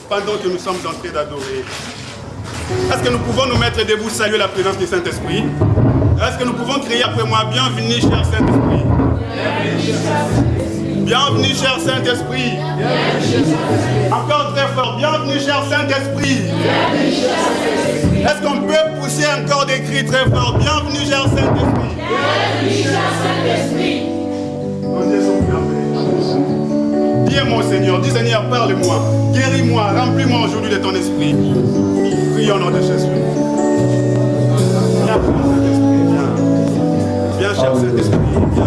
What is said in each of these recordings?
pendant que nous sommes en train d'adorer. Est-ce que nous pouvons nous mettre debout, saluer la présence du Saint-Esprit? Est-ce que nous pouvons crier après moi, bienvenue cher Saint-Esprit? Bienvenue cher Saint-Esprit. Encore très fort, bienvenue cher Saint-Esprit. Est-ce qu'on peut pousser encore des cris très forts? Bienvenue cher Saint-Esprit. Bienvenue cher Saint-Esprit. Dis-moi Seigneur, dis Seigneur, parle-moi, guéris-moi, remplis-moi aujourd'hui de ton esprit. Prions au nom de Jésus. Viens, Saint-Esprit, viens. Viens, cher Saint-Esprit, viens.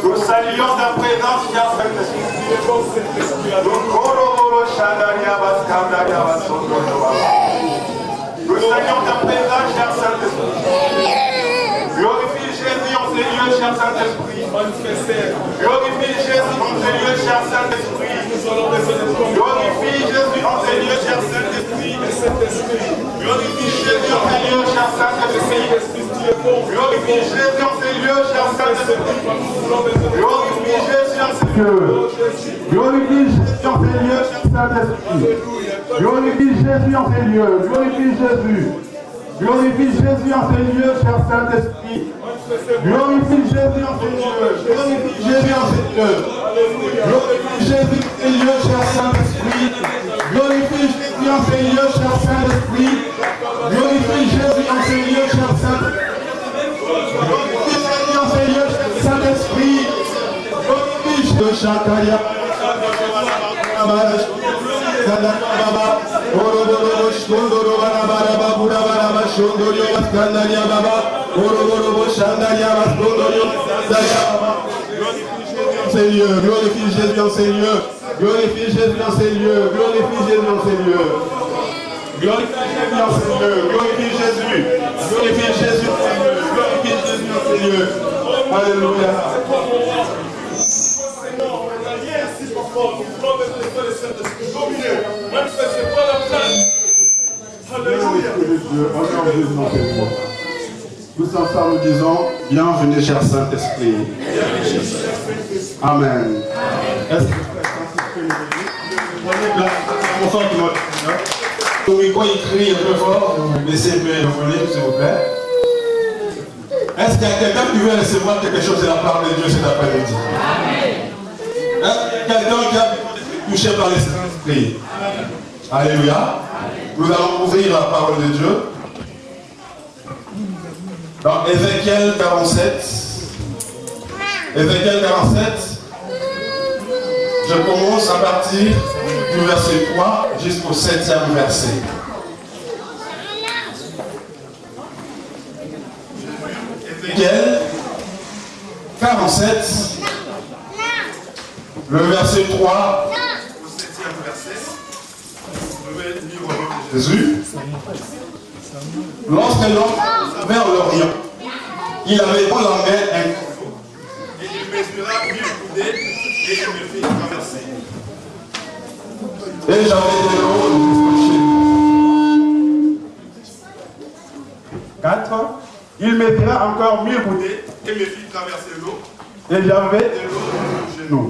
Nous saluons ta présence, cher Saint-Esprit. Nous saluons ta présence, cher Saint-Esprit. Glorifie Jésus en ces lieux, cher Saint-Esprit. Glorifie Jésus en ces lieux, cher Saint-Esprit. Glorifie Jésus en ces lieux, cher Saint-Esprit. Glorifie Jésus en ces lieux, cher Saint-Esprit. Glorifie Jésus en ces lieux, cher Saint-Esprit. Glorifie Jésus en ces lieux. Glorifie Jésus en ces lieux, cher Saint-Esprit. Glorifie Jésus en ces lieux. Glorifie Jésus. Glorifie Jésus en ces lieux, cher Saint-Esprit. Glorifie Jésus en ces lieux. Glorifie Jésus en ces lieux. Glorifie Jésus en ces lieux, cher Saint-Esprit. Glorifie Jésus en ces lieux, cher Saint-Esprit. Glorifie Jésus en ces lieux, cher Saint-Esprit. Glorifie Jésus en ces lieux, cher Saint-Esprit. Glorifie Jésus, Chakaria. Glorifie Jésus en ces lieux. Glorifie Jésus en ces lieux. Glorifie Jésus en ces lieux. Glorifie Jésus en ces lieux. Glorifie Jésus. Glorifie Jésus en ces lieux. Glorifie Jésus en ces lieux. Alléluia. Tous ensemble nous disons, bienvenue cher Saint-Esprit. Amen. Est-ce que vous quand il crie un peu fort, laissez le volume s'il vous plaît. Est-ce qu'il y a quelqu'un qui veut recevoir quelque chose de la part de Dieu cet après-midi? Est-ce qu'il y a quelqu'un qui a été touché par l'Esprit? Alléluia. Nous allons ouvrir la parole de Dieu. Dans Ézéchiel 47, je commence à partir du verset 3 jusqu'au 7e verset. Ézéchiel 47, le verset 3 au 7e verset. Je vais lire au nom de Jésus. Lorsque l'homme vers l'Orient, il avait dans la main un couteau, et il mesura 1000 coudées, et il me fit traverser. Et j'avais de l'eau jusqu'au 4. Il mesura encore 1000 coudées, et me fit traverser l'eau, et j'avais de l'eau jusqu'au genou.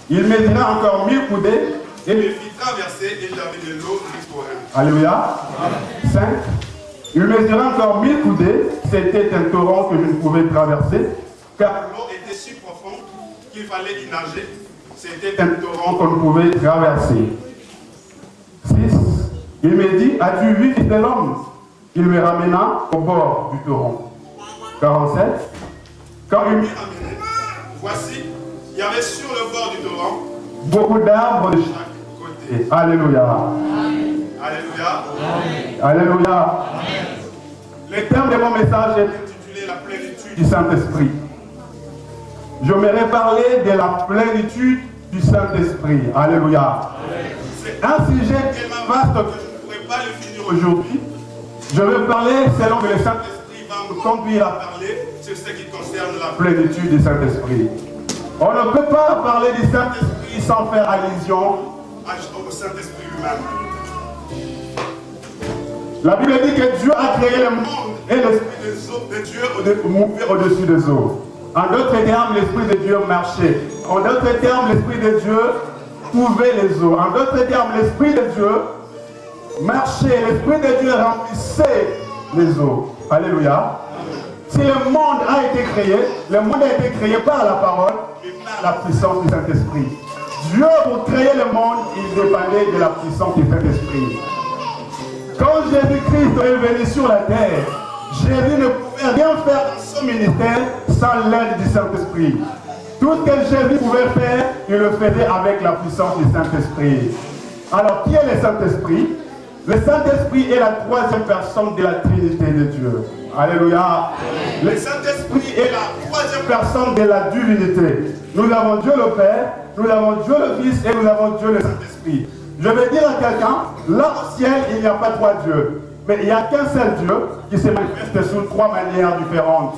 Il mesura encore 1000 coudées, et me fit traverser, et j'avais de l'eau jusqu'au rein. Alléluia. 5. Il mesura encore 1000 coudées, c'était un torrent que je ne pouvais traverser, car l'eau était si profonde qu'il fallait y nager. C'était un torrent qu'on ne pouvait traverser. 6. Il me dit, as-tu vu Fils de l'homme? Il me ramena au bord du torrent. 47. Quand il m'y ramenait, voici, il y avait sur le bord du torrent beaucoup d'arbres de chaque côté. Alléluia. Alléluia. Alléluia. Le thème de mon message est intitulé La plénitude du Saint-Esprit. Je m'aimerais parler de la plénitude du Saint-Esprit. Alléluia. C'est un sujet tellement vaste que je ne pourrais pas le finir aujourd'hui. Je vais parler selon que le Saint-Esprit va me conduire à parler sur ce qui concerne la plénitude du Saint-Esprit. On ne peut pas parler du Saint-Esprit sans faire allusion au Saint-Esprit lui-même. La Bible dit que Dieu a créé le monde et l'Esprit de Dieu mouvait au-dessus des eaux. En d'autres termes, l'Esprit de Dieu marchait. En d'autres termes, l'Esprit de Dieu couvait les eaux. En d'autres termes, l'Esprit de Dieu marchait. L'Esprit de Dieu remplissait les eaux. Alléluia. Si le monde a été créé, le monde a été créé par la parole et par la puissance du Saint-Esprit. Dieu, pour créer le monde, il dépendait de la puissance du Saint-Esprit. Quand Jésus-Christ est venu sur la terre, Jésus ne pouvait rien faire dans son ministère sans l'aide du Saint-Esprit. Tout ce que Jésus pouvait faire, il le faisait avec la puissance du Saint-Esprit. Alors, qui est le Saint-Esprit? Le Saint-Esprit est la troisième personne de la Trinité de Dieu. Alléluia. Le Saint-Esprit est la troisième personne de la divinité. Nous avons Dieu le Père, nous avons Dieu le Fils et nous avons Dieu le Saint-Esprit. Je vais dire à quelqu'un, là au ciel, il n'y a pas trois dieux. Mais il n'y a qu'un seul Dieu qui se manifeste sous trois manières différentes.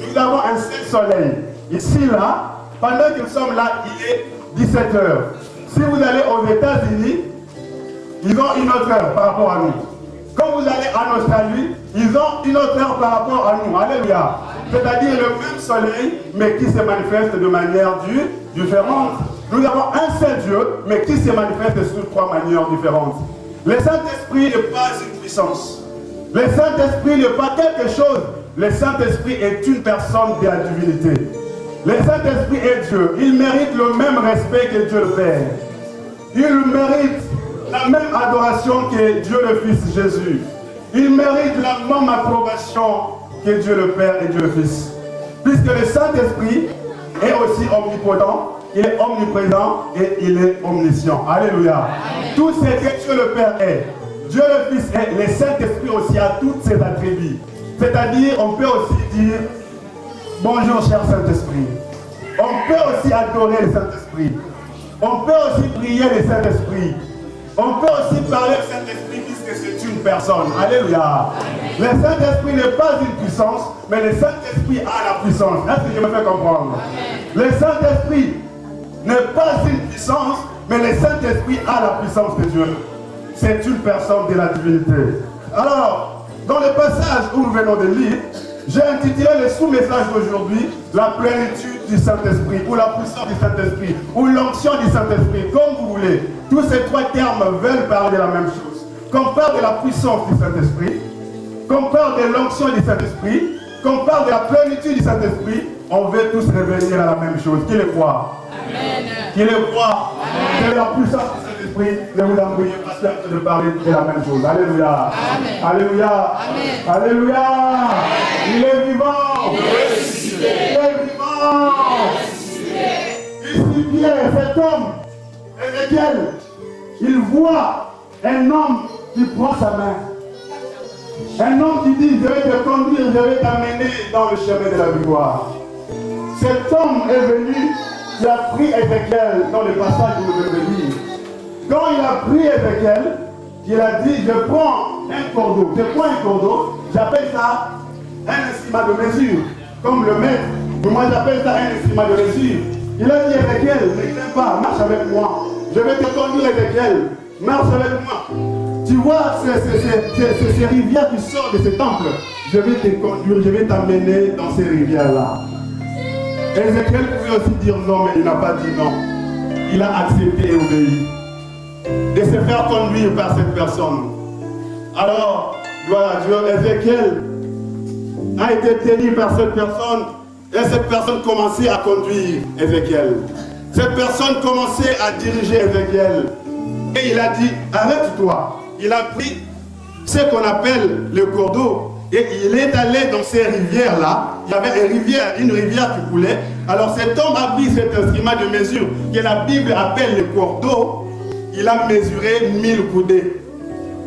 Nous avons un seul soleil. Ici, là, pendant que nous sommes là, il est 17 heures. Si vous allez aux États-Unis, ils ont une autre heure par rapport à nous. Quand vous allez en Australie, ils ont une autre heure par rapport à nous. Alléluia. C'est-à-dire le même soleil, mais qui se manifeste de manière différente. Nous avons un seul Dieu, mais qui se manifeste sous trois manières différentes. Le Saint-Esprit n'est pas une puissance. Le Saint-Esprit n'est pas quelque chose. Le Saint-Esprit est une personne de la divinité. Le Saint-Esprit est Dieu. Il mérite le même respect que Dieu le Père. Il mérite la même adoration que Dieu le Fils Jésus. Il mérite la même approbation que Dieu le Père et Dieu le Fils. Puisque le Saint-Esprit est aussi omnipotent, il est omniprésent et il est omniscient. Alléluia. Amen. Tout ce que Dieu le Père est, Dieu le Fils est, le Saint-Esprit aussi a tous ses attributs. C'est-à-dire, on peut aussi dire, bonjour cher Saint-Esprit. On peut aussi adorer le Saint-Esprit. On peut aussi prier le Saint-Esprit. On peut aussi parler au Saint-Esprit puisque c'est une personne. Alléluia. Amen. Le Saint-Esprit n'est pas une puissance, mais le Saint-Esprit a la puissance. Est-ce que je me fais comprendre? Amen. Le Saint-Esprit n'est pas une puissance, mais le Saint-Esprit a la puissance de Dieu. C'est une personne de la divinité. Alors, dans le passage où nous venons de lire, j'ai intitulé le sous-message d'aujourd'hui la plénitude du Saint-Esprit, ou la puissance du Saint-Esprit, ou l'onction du Saint-Esprit, comme vous voulez. Tous ces trois termes veulent parler de la même chose. Qu'on parle de la puissance du Saint-Esprit, qu'on parle de l'onction du Saint-Esprit, qu'on parle de la plénitude du Saint-Esprit, on veut tous revenir à la même chose. Qui le croit? Amen. Qui le croit? C'est la puissance du Saint-Esprit. Saint-Esprit, ne vous embrouillez pas, c'est en train de parler de la même chose. Alléluia. Amen. Alléluia. Amen. Alléluia. Amen. Il est vivant. Il est vivant. Ici, Pierre, cet homme, Ézéchiel, il voit un homme qui prend sa main. Un homme qui dit, je vais te conduire, je vais t'amener dans le chemin de la victoire. Cet homme est venu, il a pris Ézéchiel dans le passage où vous devez lire. Quand il a pris Ézéchiel, il a dit, je prends un cordeau. Je prends un cordeau, j'appelle ça un instrument de mesure, comme le maître. Moi j'appelle ça un instrument de mesure. Il a dit, Ézéchiel, ne crains pas, marche avec moi. Je vais te conduire, Ézéchiel, marche avec moi. Tu vois ces rivières qui sortent de ce temple, je vais te conduire, je vais t'amener dans ces rivières-là. Ézéchiel pouvait aussi dire non, mais il n'a pas dit non. Il a accepté et obéi de se faire conduire par cette personne. Alors, gloire à Dieu, Ézéchiel a été tenu par cette personne et cette personne commençait à conduire Ézéchiel. Cette personne commençait à diriger Ézéchiel. Et il a dit, arrête-toi. Il a pris ce qu'on appelle le cours d'eau et il est allé dans ces rivières-là. Il y avait une rivière qui coulait. Alors cet homme a pris cet instrument de mesure que la Bible appelle le cours d'eau. Il a mesuré 1000 coudées.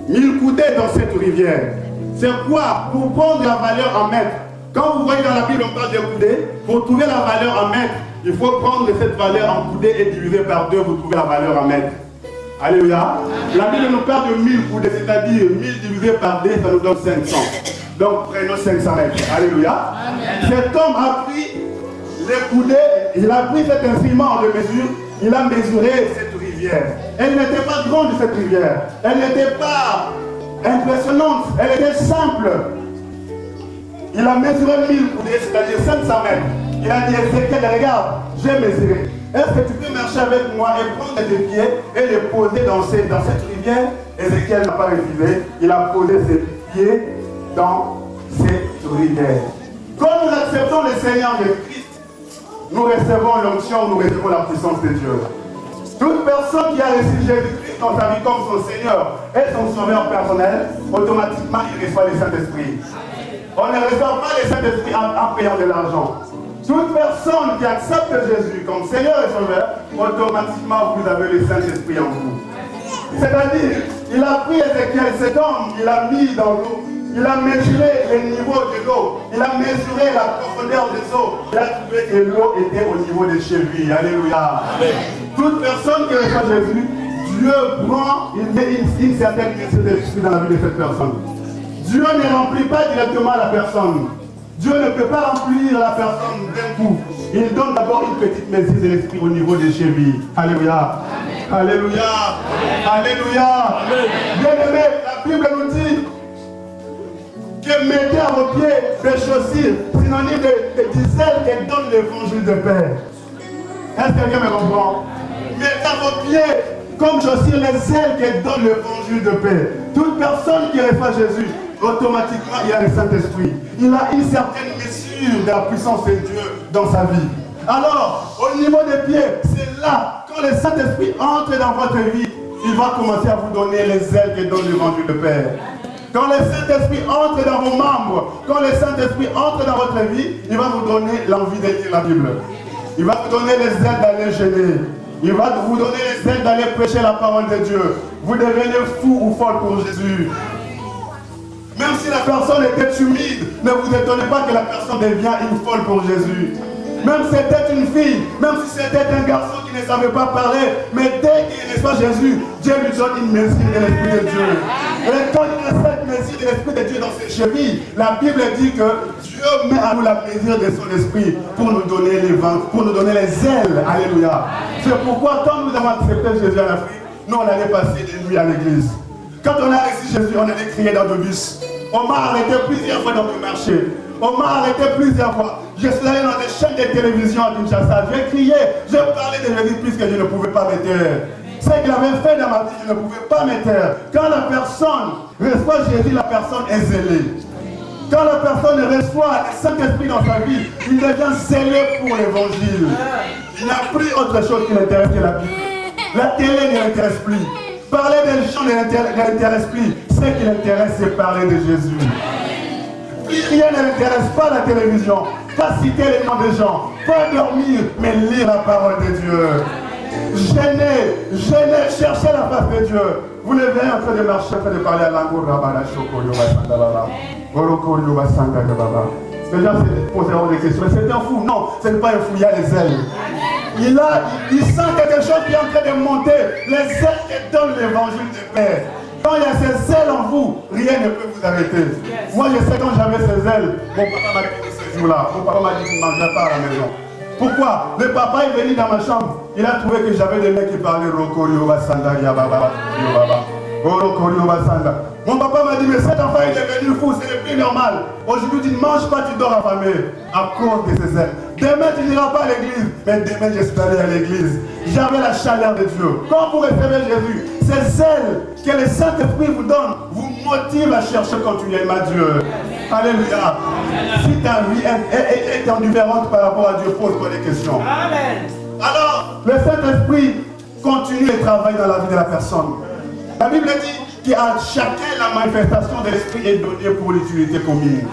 1000 coudées dans cette rivière. C'est quoi? Pour prendre la valeur en mètres. Quand vous voyez dans la Bible on parle de coudées, pour trouver la valeur en mètres, il faut prendre cette valeur en coudées et diviser par 2, vous trouvez la valeur en mètres. Alléluia. La Bible nous parle de 1000 coudées, c'est-à-dire 1000 divisé par 2, ça nous donne 500. Donc prenons 500 mètres. Alléluia. Amen. Cet homme a pris les coudées, il a pris cet instrument de mesure, il a mesuré cette rivière. Elle n'était pas grande cette rivière, elle n'était pas impressionnante, elle était simple. Il a mesuré 1000 coudées, c'est-à-dire 500 mètres. Il a dit, Ézéchiel, regarde, j'ai mesuré. Est-ce que tu peux marcher avec moi et prendre tes pieds et les poser dans cette rivière? Ézéchiel n'a pas refusé. Il a posé ses pieds dans cette rivière. Quand nous acceptons le Seigneur de Christ, nous recevons l'onction, nous recevons la puissance de Dieu. Toute personne qui a reçu Jésus-Christ dans sa vie comme son Seigneur et son sauveur personnel, automatiquement il reçoit le Saint-Esprit. On ne reçoit pas le Saint-Esprit en payant de l'argent. Toute personne qui accepte Jésus comme Seigneur et Sauveur, automatiquement vous avez le Saint-Esprit en vous. C'est-à-dire, il a pris Ézéchiel, cet homme, il a mis dans l'eau, il a mesuré le niveau de l'eau, il a mesuré la profondeur des eaux, il a trouvé que l'eau était au niveau des chevilles. Alléluia. Amen. Toute personne qui reçoit Jésus, Dieu prend, il met une certaine mesure d'esprit dans la vie de cette personne. Dieu ne remplit pas directement la personne. Dieu ne peut pas remplir la personne d'un coup. Il donne d'abord une petite mesure de l'esprit au niveau des chevilles. Alléluia. Amen. Alléluia. Amen. Alléluia. Bien-aimé, la Bible nous dit que mettez à vos pieds des chaussures, synonyme de zèle qui donne l'évangile de paix. Est-ce que quelqu'un me comprend? Mettez à vos pieds comme chaussures les ailes qui donnent l'évangile de paix. Toute personne qui reçoit Jésus, automatiquement il y a le Saint-Esprit. Il a une certaine mesure de la puissance de Dieu dans sa vie. Alors, au niveau des pieds, c'est là, quand le Saint-Esprit entre dans votre vie, il va commencer à vous donner les ailes qui donnent l'évangile de paix. Quand le Saint-Esprit entre dans vos membres, quand le Saint-Esprit entre dans votre vie, il va vous donner l'envie de lire la Bible. Il va vous donner les ailes d'aller gêner. Il va vous donner les ailes d'aller prêcher la parole de Dieu. Vous devenez fou ou folle pour Jésus. Même si la personne était timide, ne vous étonnez pas que la personne devient une folle pour Jésus. Même si c'était une fille, même si c'était un garçon qui ne savait pas parler, mais dès qu'il reçoit Jésus, Dieu lui donne une mesure de l'Esprit de Dieu. Et quand il a cette mesure de l'Esprit de Dieu dans ses chevilles, la Bible dit que Dieu met à nous la mesure de son esprit pour nous donner les vents, pour nous donner les ailes. Alléluia. C'est pourquoi quand nous avons accepté Jésus en Afrique, nous on allait passer des nuits à l'église. Quand on a reçu Jésus, on allait crier dans le bus. On m'a arrêté plusieurs fois dans le marché. On m'a arrêté plusieurs fois. Je suis allé dans des chaînes de télévision à Kinshasa. J'ai crié, j'ai parlé de Jésus puisque je ne pouvais pas me taire. Ce qu'il avait fait dans ma vie, je ne pouvais pas me taire. Quand la personne reçoit Jésus, la personne est zélée. Quand la personne reçoit le Saint-Esprit dans sa vie, il devient zélé pour l'évangile. Il n'a plus autre chose qui l'intéresse que la Bible. La télé ne l'intéresse plus. Parler des gens ne l'intéresse plus. Ce qui l'intéresse, c'est parler de Jésus. Rien ne l'intéresse, pas la télévision, pas citer les noms des gens, pas dormir, mais lire la parole de Dieu. Gêner, chercher la face de Dieu. Vous le verrez en train de marcher, en train de parler à l'angour. Les gens se poseront des questions. C'est un fou. Non, ce n'est pas un fou, il y a les ailes. Il sent quelque chose qui est en train de monter. Les ailes qui donnent l'évangile de paix. Quand il y a ces ailes en vous, rien ne peut vous arrêter. Moi, je sais quand j'avais ces ailes, mon papa m'a dit ce jour-là. Mon papa m'a dit qu'il ne mangeait pas à la maison. Pourquoi? Le papa est venu dans ma chambre. Il a trouvé que j'avais des mecs qui parlaient Rokorio Basanda, Yababa, Yobaba. Rokorio Basanda. Mon papa m'a dit, mais cet enfant il est devenu fou, c'est le plus normal. Aujourd'hui, tu ne manges pas, tu dors affamé à cause de ces ailes. Demain, tu n'iras pas à l'église, mais demain, j'espérais à l'église. J'avais la chaleur de Dieu. Quand vous recevez Jésus, ces ailes que le Saint-Esprit vous donne, vous motivent à chercher continuellement à Dieu. Alléluia. Si ta vie est indifférente par rapport à Dieu, pose-toi des questions. Amen. Alors, le Saint-Esprit continue le travail dans la vie de la personne. La Bible dit qu'à chacun la manifestation de l'Esprit est donnée pour l'utilité commune.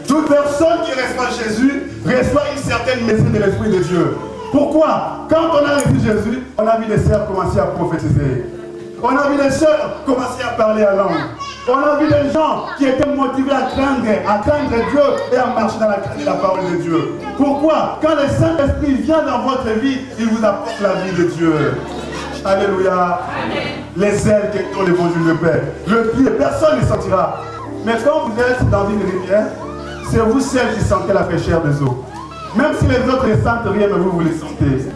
Toute personne qui reçoit Jésus reçoit une certaine mesure de l'Esprit de Dieu. Pourquoi? Quand on a reçu Jésus, on a vu les sœurs commencer à prophétiser. On a vu les sœurs commencer à parler à langue. On a vu des gens qui étaient motivés à craindre Dieu et à marcher dans la crainte de la parole de Dieu. Pourquoi? Quand le Saint-Esprit vient dans votre vie, il vous apporte la vie de Dieu. Alléluia. Les ailes qui ont l'évangile de paix. Le pied, personne ne sentira. Mais quand vous êtes dans une rivière, c'est vous seuls qui sentez la fraîcheur des eaux. Même si les autres ne sentent rien, mais vous les sentez.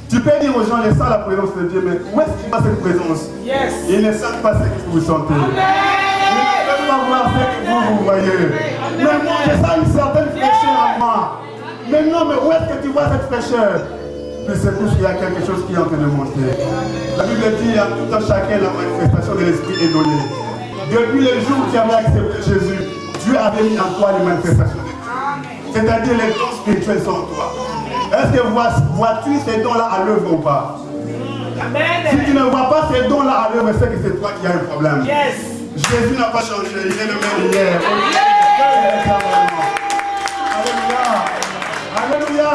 Tu peux dire aux gens, je sens la présence de Dieu, mais où est-ce qu'il va cette présence? Yes. Ils ne sentent pas ce que vous sentez. Amen. Ils ne peuvent pas voir ce que vous voyez. Amen. Mais moi, je sens une certaine fraîcheur en moi. Mais non, mais où est-ce que tu vois cette fraîcheur? Mais c'est plus qu'il y a quelque chose qui est en train de monter. La Bible dit à tout un chacun la manifestation de l'Esprit est donnée. Depuis le jour où tu avais accepté Jésus, Dieu avait mis en toi les manifestations de Dieu. C'est-à-dire les dons spirituels sont en toi. Est-ce que vois-tu ces dons-là à l'œuvre ou pas? Amen. Si tu ne vois pas ces dons-là à l'œuvre, c'est que c'est toi qui as un problème. Yes. Jésus n'a pas changé, il est le même hier. Alléluia. Alléluia.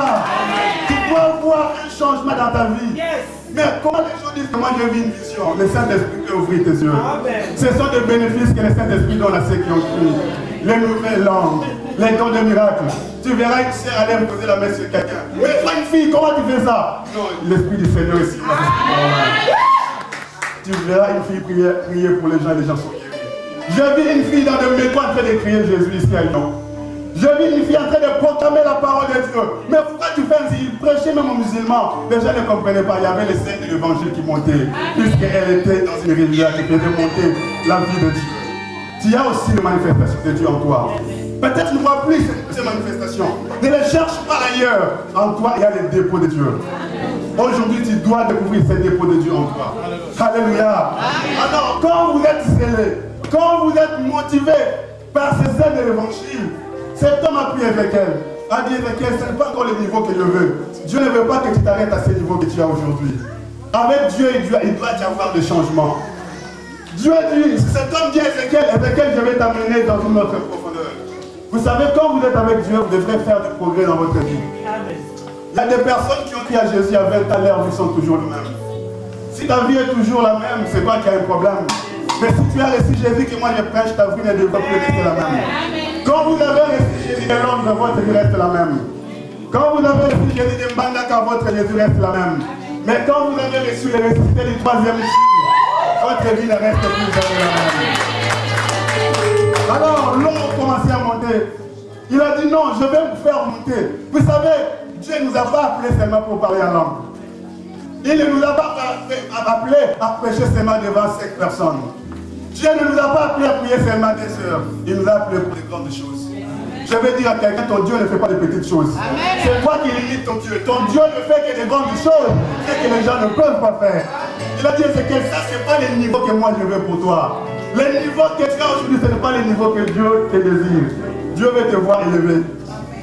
Tu dois voir un changement dans ta vie. Yes. Mais comment les gens disent que moi j'ai vu une vision? Le Saint-Esprit peut ouvrir tes yeux. Amen. Ce sont des bénéfices que le Saint-Esprit donne à ceux qui ont cru. Les nouvelles langues, les dons de miracles. Tu verras une sœur aller me poser la main sur quelqu'un. Mais toi une fille, comment tu fais ça? Non, l'Esprit du Seigneur ici. Tu verras une fille prier pour les gens et les gens sont guéris. J'ai vu une fille dans le métro en train de crier Jésus ici à Lyon. J'ai vu une fille en train de proclamer la parole de Dieu. Mais pourquoi tu fais ainsi? Il prêchait même aux musulmans. Les gens ne comprenaient pas. Il y avait les scènes de l'évangile qui montaient. Puisqu'elle était dans une rivière qui faisait monter la vie de Dieu. Tu as aussi les manifestations de Dieu en toi. Peut-être tu ne vois plus ces manifestations. Ne les cherche pas ailleurs. En toi, il y a les dépôts de Dieu. Aujourd'hui, tu dois découvrir ces dépôts de Dieu en toi. Alléluia. Alors, quand vous êtes zélé, quand vous êtes motivé par ces ailes de l'évangile, cet homme a pris Ézéchiel. A dit Ézéchiel, ce n'est pas encore le niveau que je veux. Dieu ne veut pas que tu t'arrêtes à ce niveau que tu as aujourd'hui. Avec Dieu, il doit y avoir des changements. Dieu dit, cet homme dit à Ézéchiel, Ézéchiel, je vais t'amener dans une autre profondeur. Vous savez, quand vous êtes avec Dieu, vous devrez faire du progrès dans votre vie. Il y a des personnes qui ont pris à Jésus à 20 ans, leurs vies sont toujours les mêmes. Si ta vie est toujours la même, c'est toi qui as un problème. Mais si tu as reçu Jésus que moi je prêche, ta vie ne devrait plus rester la même. Quand vous avez reçu Jésus de l'homme, votre vie reste la même. Quand vous avez reçu Jésus de Mbandaka, votre Jésus reste la même. Mais quand vous avez reçu le ressuscité du troisième jour, votre vie ne reste plus jamais la même. Alors l'eau a commencé à monter. Il a dit non, je vais vous faire monter. Vous savez, Dieu ne nous a pas appelés seulement pour parler en langue. Il ne nous a pas appelés à prêcher seulement devant 5 personnes. Dieu ne nous a pas appelés à prier seulement des heures. Il nous a appelés pour les grandes choses. Je vais dire à quelqu'un, ton Dieu ne fait pas de petites choses. C'est toi qui limites ton Dieu. Ton Dieu ne fait que des grandes choses, ce que les gens ne peuvent pas faire. Il a dit, c'est que ça, ce n'est pas les niveaux que moi je veux pour toi. Les niveaux que tu as aujourd'hui, ce n'est pas les niveaux que Dieu te désire. Dieu veut te voir élevé.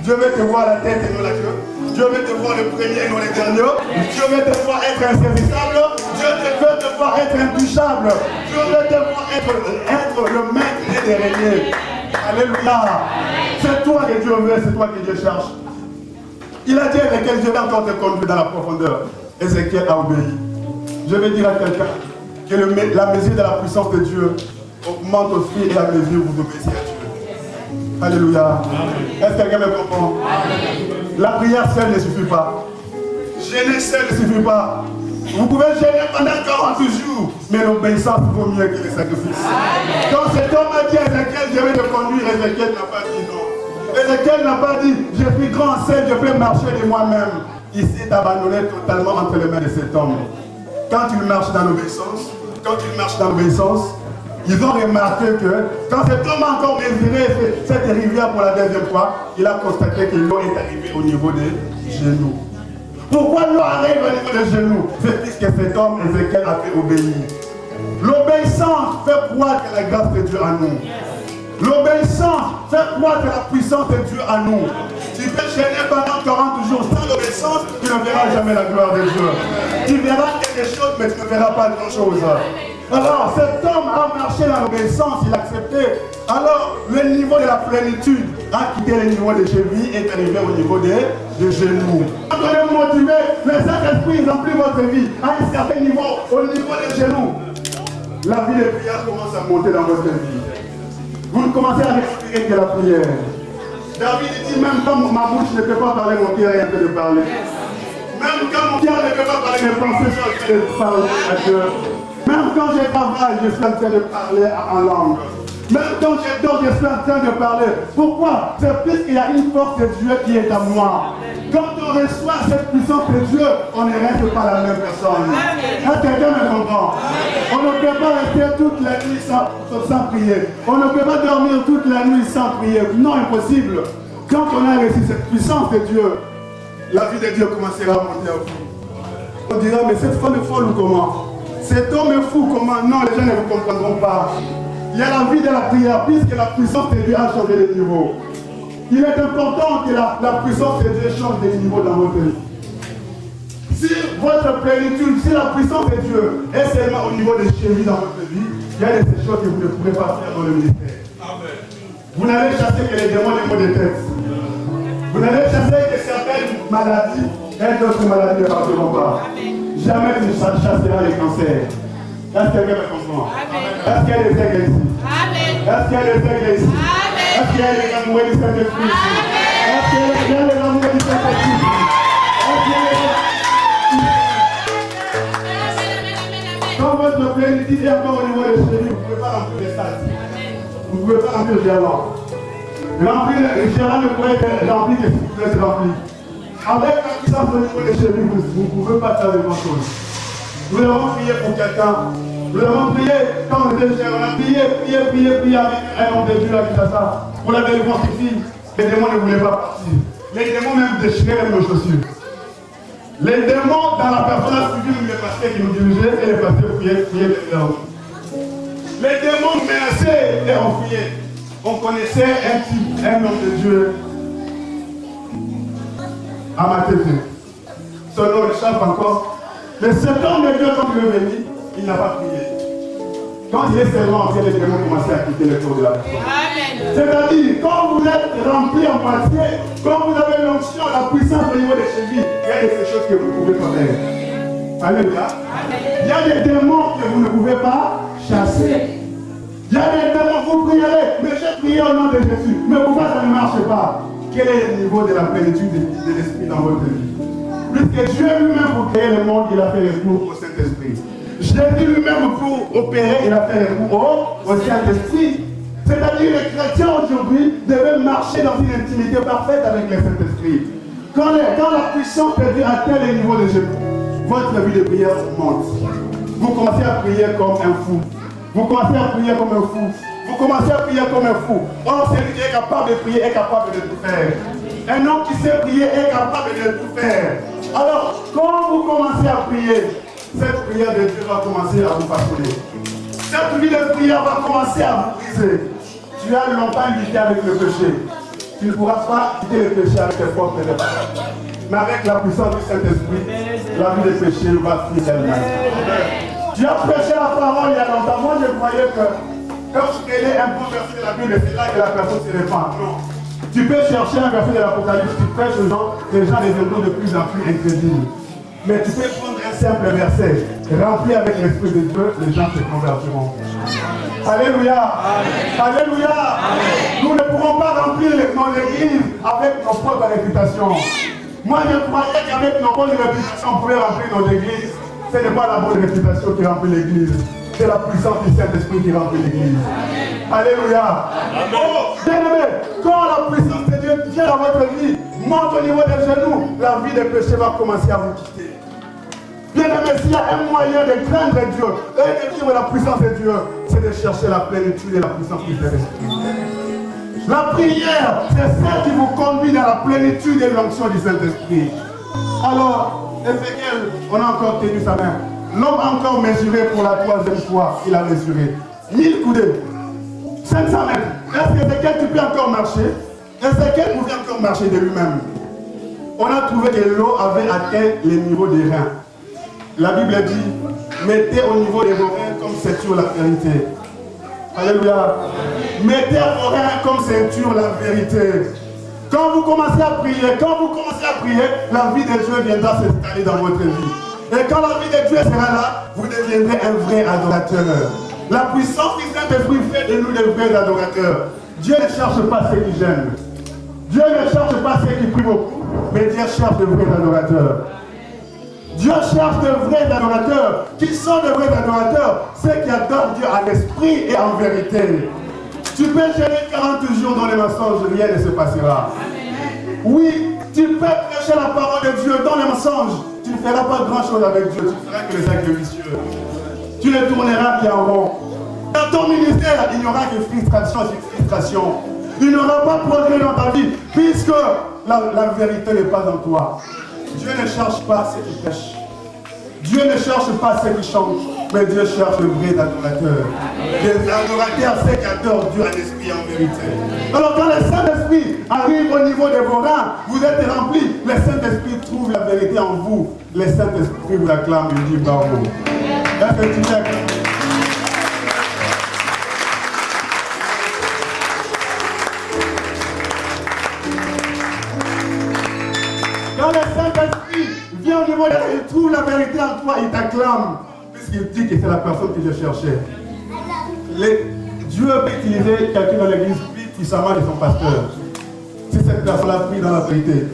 Dieu veut te voir la tête et non la queue. Dieu veut te voir le premier et non le dernier. Dieu veut te voir être insaisissable. Dieu veux devoir être intouchable. Je veux devoir être le maître et les régner. Alléluia. C'est toi que Dieu veut, c'est toi que Dieu cherche. Il a dit à Ézéchiel, je vais encore te conduire dans la profondeur. Ézéchiel a obéi. Je vais dire à quelqu'un que la mesure de la puissance de Dieu augmente au fil et à mesure où vous obéissez à Dieu. Alléluia. Est-ce que quelqu'un me comprend? La prière seule ne suffit pas. Gêner seul ne suffit pas. Vous pouvez gêner pendant 40 jours, mais l'obéissance vaut mieux que les sacrifices. Quand cet homme a dit à Ézéchiel, je vais te conduire, Ézéchiel n'a pas dit non. Ézéchiel n'a pas dit, je suis grand, seul, je peux marcher de moi-même. Il s'est abandonné totalement entre les mains de cet homme. Quand il marche dans l'obéissance, ils ont remarqué que quand cet homme a encore mesuré cette rivière pour la deuxième fois, il a constaté que l'eau est arrivée au niveau des genoux. Pourquoi l'eau arrive au niveau des genoux? C'est puisque cet homme, Ézéchiel, a fait obéir. L'obéissance fait croître la grâce de Dieu à nous. L'obéissance fait croître la puissance de Dieu à nous. Tu peux gêner pendant 40 jours sans l'obéissance, tu ne verras jamais la gloire de Dieu. Tu verras quelque chose, mais tu ne verras pas grand chose. Alors, cet homme a marché dans l'obéissance, il a accepté. Alors, le niveau de la plénitude a quitté le niveau des chevilles et est arrivé au niveau des genoux. Quand on est motivé, le Saint-Esprit remplit votre vie à un certain niveau, au niveau des genoux. La vie de prière commence à monter dans votre vie. Vous commencez à respirer de la prière. David dit, même quand ma bouche ne peut pas parler, mon cœur est en train de parler. Même quand mon cœur ne peut pas parler, mes pensées sont en train de parler à Dieu. Même quand je travaille, je suis en train de parler en langue. Même quand je dors, je suis en train de parler. Pourquoi? C'est parce qu'il y a une force de Dieu qui est en moi. Quand on reçoit cette puissance de Dieu, on ne reste pas la même personne. Est-ce que quelqu'un me comprend? On ne peut pas rester toute la nuit sans prier. On ne peut pas dormir toute la nuit sans prier. Non, impossible. Quand on a reçu cette puissance de Dieu, la vie de Dieu commencera à monter à vous. On dira, mais cette femme est folle ou comment? Cet homme est fou, comment? Non, les gens ne vous comprendront pas. Il y a la vie de la prière, puisque la puissance de Dieu a changé de niveau. Il est important que la puissance de Dieu change de niveau dans votre vie. Si votre plénitude, si la puissance de Dieu est seulement au niveau des chevilles dans votre vie, il y a des choses que vous ne pourrez pas faire dans le ministère. Vous n'allez chasser que les démons des maux de tête. Vous n'allez chasser que certaines maladies et d'autres maladies ne partiront pas. Jamais tu ne chasseras les cancers. Est-ce qu'il y a quelqu'un qui comprend? Est-ce qu'il y a des aigles ici? Est-ce qu'il y a des aigles ici? Est-ce qu'il y a les amoureux du Saint-Esprit ici? Est-ce qu'il y a les amoureux du Saint-Esprit ici? Est-ce qu'il y a les... Quand votre plénitude est encore au niveau des chevilles, vous ne pouvez pas remplir les salles. Vous ne pouvez pas remplir le Gérard. Le Gérard ne pourrait être rempli que si vous pouvez être rempli. Avec la puissance au niveau des chevilles, vous ne pouvez pas faire de grand chose. Nous avons prié pour quelqu'un. Nous avons prié, quand on était cher, on a prié avec un homme de Dieu là qui fait ça. Pour la délivrance des filles, les démons ne voulaient pas partir. Les démons même déchiraient même nos chaussures. Les démons dans la personne a suivi les pasteurs qui nous dirigeaient et les pasteurs priaient derrière nous. Les démons menaçaient et on fuyait. On connaissait un type, un homme de Dieu à ma tête. Son nom échappe encore. Mais cet homme de Dieu, quand il est venu, il n'a pas prié. Quand il est seulement entré, les démons commençaient à quitter le corps de la personne. C'est-à-dire, quand vous êtes rempli en moitié, quand vous avez l'onction, la puissance au niveau des chevilles, il y a des choses que vous ne pouvez pas faire. Alléluia. Il y a des démons que vous ne pouvez pas chasser. Il y a des démons, vous prierez, mais j'ai prié au nom de Jésus. Mais pourquoi ça ne marche pas? Quel est le niveau de la plénitude de l'esprit dans votre vie? Puisque Dieu lui-même pour créer le monde, il a fait recours au Saint-Esprit. Jésus lui-même pour opérer, il a fait recours au Saint-Esprit. C'est-à-dire les chrétiens aujourd'hui devaient marcher dans une intimité parfaite avec le Saint-Esprit. Quand la puissance de Dieu atteint les niveaux de Jésus, votre vie de prière monte. Vous commencez à prier comme un fou. Vous commencez à prier comme un fou. Vous commencez à prier comme un fou. Or, celui qui est capable de prier est capable de tout faire. Un homme qui sait prier est capable de tout faire. Alors, quand vous commencez à prier, cette prière de Dieu va commencer à vous façonner. Cette vie de prière va commencer à vous briser. Tu as longtemps lutté avec le péché. Tu ne pourras pas quitter le péché avec tes propres efforts. mais avec la puissance du Saint-Esprit, la vie des péchés va fuir elle-même. Tu as prêché la parole il y a longtemps. Moi, je croyais que quand tu connais un bon verset de la Bible, c'est là que la personne se répand. Non. Tu peux chercher un verset de l'Apocalypse, tu prêches aux gens, les gens deviendront de plus en plus incrédules. Mais tu peux prendre un simple verset, rempli avec l'Esprit de Dieu, les gens se convertiront. Alléluia. Alléluia. Nous ne pourrons pas remplir nos églises avec nos propres réputations. Moi, je croyais qu'avec nos bonnes réputations, on pouvait remplir nos églises. Ce n'est pas la bonne réputation qui remplit l'église. C'est la puissance du Saint-Esprit qui remplit l'église. Alléluia. Oh, bien-aimé, quand la puissance de Dieu vient dans votre vie, monte au niveau des genoux, la vie des péchés va commencer à vous quitter. Bien-aimé, s'il y a un moyen de craindre Dieu et de vivre la puissance de Dieu, c'est de chercher la plénitude et la puissance du Saint-Esprit. La prière, c'est celle qui vous conduit dans la plénitude et l'onction du Saint-Esprit. Alors, Ézéchiel, on a encore tenu sa main. L'homme a encore mesuré pour la 3e fois. Il a mesuré 1000 coudées, 500 mètres. Est-ce qu'Ézéchiel, tu peux encore marcher? Ézéchiel pouvait encore marcher de lui-même. On a trouvé que l'eau avait atteint les niveaux des reins. La Bible dit, mettez au niveau des reins comme ceinture la vérité. Alléluia. Mettez à vos reins comme ceinture la vérité. Quand vous commencez à prier, la vie de Dieu viendra s'installer dans votre vie. Et quand la vie de Dieu sera là, vous deviendrez un vrai adorateur. La puissance du Saint-Esprit fait de nous des vrais adorateurs. Dieu ne cherche pas ceux qui gênent. Dieu ne cherche pas ceux qui prient beaucoup, mais Dieu cherche de vrais adorateurs. Dieu cherche de vrais adorateurs. Qui sont de vrais adorateurs? Ceux qui adorent Dieu en esprit et en vérité. Tu peux gérer 40 jours dans les mensonges, rien ne se passera. Oui, tu peux prêcher la parole de Dieu dans les mensonges. Tu ne feras pas grand chose avec Dieu, tu ne feras que les actes vicieux. Tu ne tourneras qu'en rond. Dans ton ministère, il n'y aura que frustration sur frustration. Il n'y aura pas de progrès dans ta vie, puisque la vérité n'est pas en toi. Dieu ne cherche pas ceux qui pêchent. Dieu ne cherche pas ceux qui chantent, mais Dieu cherche le vrai adorateur. Les adorateurs, ceux qui adorent Dieu en esprit et en vérité. Alors quand le Saint-Esprit arrive au niveau de vos reins, vous êtes remplis, le Saint-Esprit trouve la vérité en vous. Le Saint-Esprit vous acclame, il dit bravo. Est-ce que tu t'acclames? Quand le Saint-Esprit vient au niveau de la vérité, il trouve la vérité en toi, il t'acclame. Puisqu'il dit que c'est la personne que je cherchais. Dieu peut utiliser quelqu'un dans l'église plus puissamment que son pasteur. Si cette personne-là prie dans la vérité.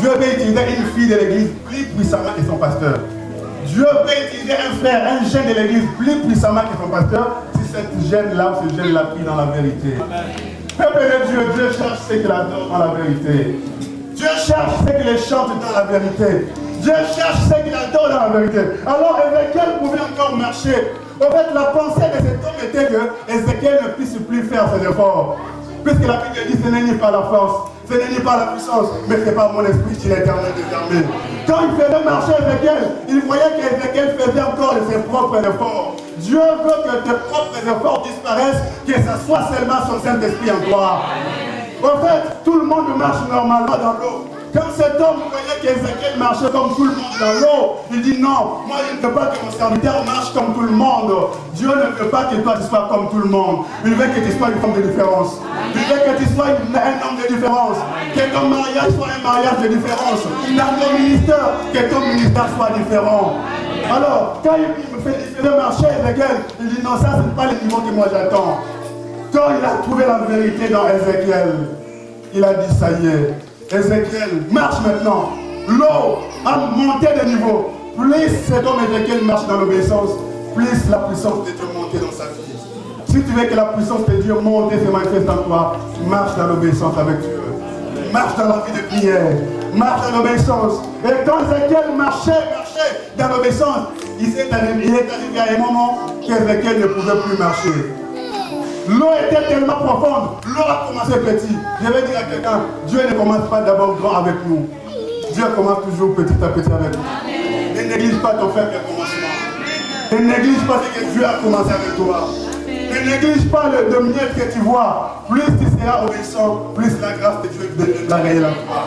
Dieu peut utiliser une fille de l'église plus puissamment que son pasteur. Dieu peut utiliser un frère, un jeune de l'église plus puissamment que son pasteur, si cette jeune-là ou ce jeune-là prie dans la vérité. Peuple de Dieu, Dieu cherche ceux qui l'adorent dans la vérité. Dieu cherche ceux qui les chantent dans la vérité. Dieu cherche ceux qui l'adorent dans la vérité. Alors Ézéchiel pouvait encore marcher. En fait, la pensée de cet homme était que Ézéchiel ne puisse plus faire ses efforts. Puisque la Bible dit, ce n'est ni par la force, ce n'est ni par la puissance, mais c'est par mon esprit qui est éternel désormais. Quand il faisait marcher Ézéchiel, il voyait qu'Ézéchiel faisait encore de ses propres efforts. Dieu veut que tes propres efforts disparaissent, que ce soit seulement son Saint-Esprit en toi. En fait, tout le monde marche normalement dans l'eau. Quand cet homme voyait qu'Ézéchiel marchait comme tout le monde dans l'eau, il dit non, moi je ne veux pas que mon serviteur marche comme tout le monde. Dieu ne veut pas que toi tu sois comme tout le monde. Il veut que tu sois une femme de différence. Il veut que tu sois un homme de différence. Que ton mariage soit un mariage de différence. Dans ton ministère, que ton ministère soit différent. Alors, quand il faisait marcher Ézéchiel, il dit non, ça c'est pas le niveau que moi j'attends. Quand il a trouvé la vérité dans Ézéchiel, il a dit ça y est. Ézéchiel marche maintenant. L'eau a monté de niveau. Plus cet homme Ézéchiel marche dans l'obéissance, plus la puissance de Dieu monte dans sa vie. Si tu veux que la puissance de Dieu monte et se manifeste en toi, marche dans l'obéissance avec Dieu. Marche dans la vie de prière. Marche dans l'obéissance. Et quand Ézéchiel marchait dans l'obéissance, il est arrivé à un moment qu'Ézéchiel ne pouvait plus marcher. L'eau était tellement profonde, l'eau a commencé petit. Je vais dire à quelqu'un, Dieu ne commence pas d'abord grand avec nous. Dieu commence toujours petit à petit avec nous. Ne néglige pas ton faible commencement. Ne néglige pas ce que Dieu a commencé avec toi. Ne néglige pas le miettes que tu vois. Plus tu seras obéissant, plus la grâce de Dieu deviendra réelle en toi.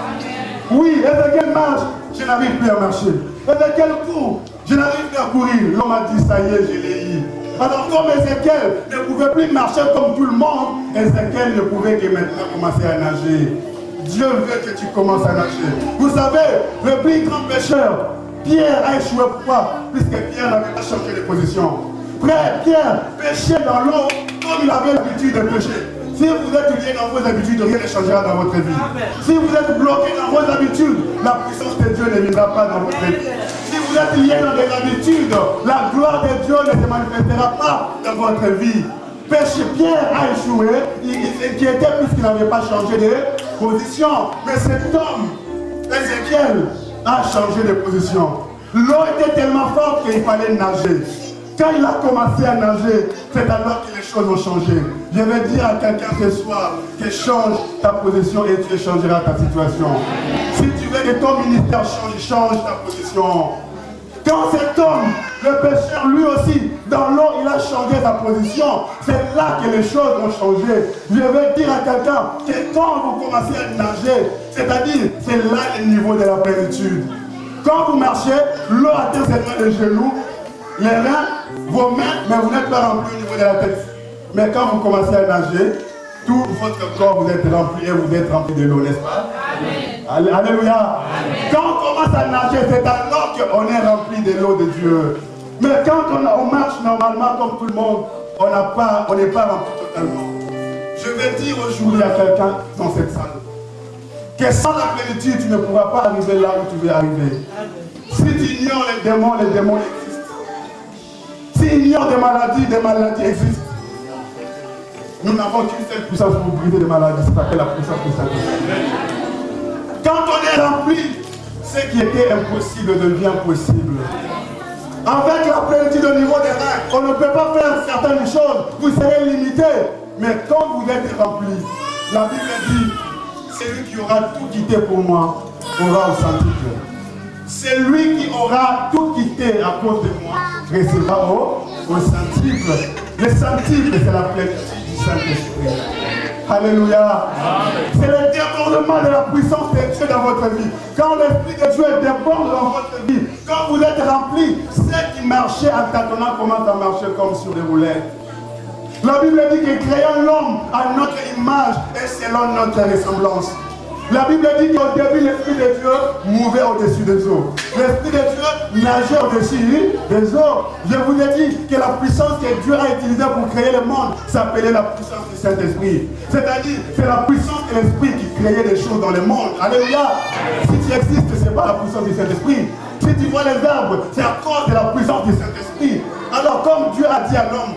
Oui, Ézéchiel marche, je n'arrive plus à marcher. Ézéchiel court, je n'arrive plus à courir. L'homme a dit, ça y est, je l'ai eu. Alors comme Ézéchiel ne pouvait plus marcher comme tout le monde, Ézéchiel ne pouvait que maintenant commencer à nager. Dieu veut que tu commences à nager. Vous savez, le plus grand pécheur, Pierre a échoué. Pourquoi? Puisque Pierre n'avait pas changé de position. Frère, Pierre péchait dans l'eau comme il avait l'habitude de pécher. Si vous êtes lié dans vos habitudes, rien ne changera dans votre vie. Si vous êtes bloqué dans vos habitudes, la puissance de Dieu ne viendra pas dans votre vie. Si vous êtes lié dans des habitudes, la gloire de Dieu ne se manifestera pas dans votre vie. Péché, Pierre a échoué, il s'inquiétait puisqu'il n'avait pas changé de position. Mais cet homme, Ézéchiel, a changé de position. L'eau était tellement forte qu'il fallait nager. Quand il a commencé à nager, c'est alors que les choses ont changé. Je vais dire à quelqu'un ce soir que change ta position et Dieu changera ta situation. Si tu veux que ton ministère change, change ta position. Quand cet homme, le pécheur, lui aussi, dans l'eau, il a changé sa position, c'est là que les choses ont changé. Je vais dire à quelqu'un que quand vous commencez à nager, c'est-à-dire, c'est là le niveau de la plénitude. Quand vous marchez, l'eau atteint seulement les genoux, les reins, vos mains, mais vous n'êtes pas rempli au niveau de la tête. Mais quand vous commencez à nager, tout votre corps, vous êtes rempli et vous êtes rempli de l'eau, n'est-ce pas? Amen. Alléluia. Amen. Quand on commence à nager, c'est alors qu'on est rempli de l'eau de Dieu. Mais quand on marche normalement comme tout le monde, on n'est pas rempli totalement. Je vais dire aujourd'hui à quelqu'un dans cette salle que sans la plénitude, tu ne pourras pas arriver là où tu veux arriver. Si tu ignores les démons existent. Si tu ignores des maladies existent. Nous n'avons qu'une seule puissance pour briser des maladies, ça s'appelle la puissance du Saint-Esprit. Quand on est rempli, ce qui était impossible devient possible. Avec la plénitude au niveau des reins, on ne peut pas faire certaines choses, vous serez limité. Mais quand vous êtes rempli, la Bible dit, celui qui aura tout quitté pour moi aura au centuple. Celui qui aura tout quitté à cause de moi recevra au centuple. Le centuple, c'est la plénitude du Saint-Esprit. Alléluia. C'est le débordement de la puissance de Dieu dans votre vie. Quand l'Esprit de Dieu déborde dans votre vie, quand vous êtes rempli, ceux qui marchaient en tâtonnant commencent à marcher comme sur des roulettes. La Bible dit que créons l'homme à notre image et selon notre ressemblance. La Bible dit qu'au début, l'Esprit de Dieu mouvait au-dessus des eaux. L'Esprit de Dieu nageait au-dessus des eaux. Je vous ai dit que la puissance que Dieu a utilisée pour créer le monde s'appelait la puissance du Saint-Esprit. C'est-à-dire, c'est la puissance de l'Esprit qui créait des choses dans le monde. Alléluia. Si tu existes, ce n'est pas la puissance du Saint-Esprit. Si tu vois les arbres, c'est à cause de la puissance du Saint-Esprit. Alors, comme Dieu a dit à l'homme,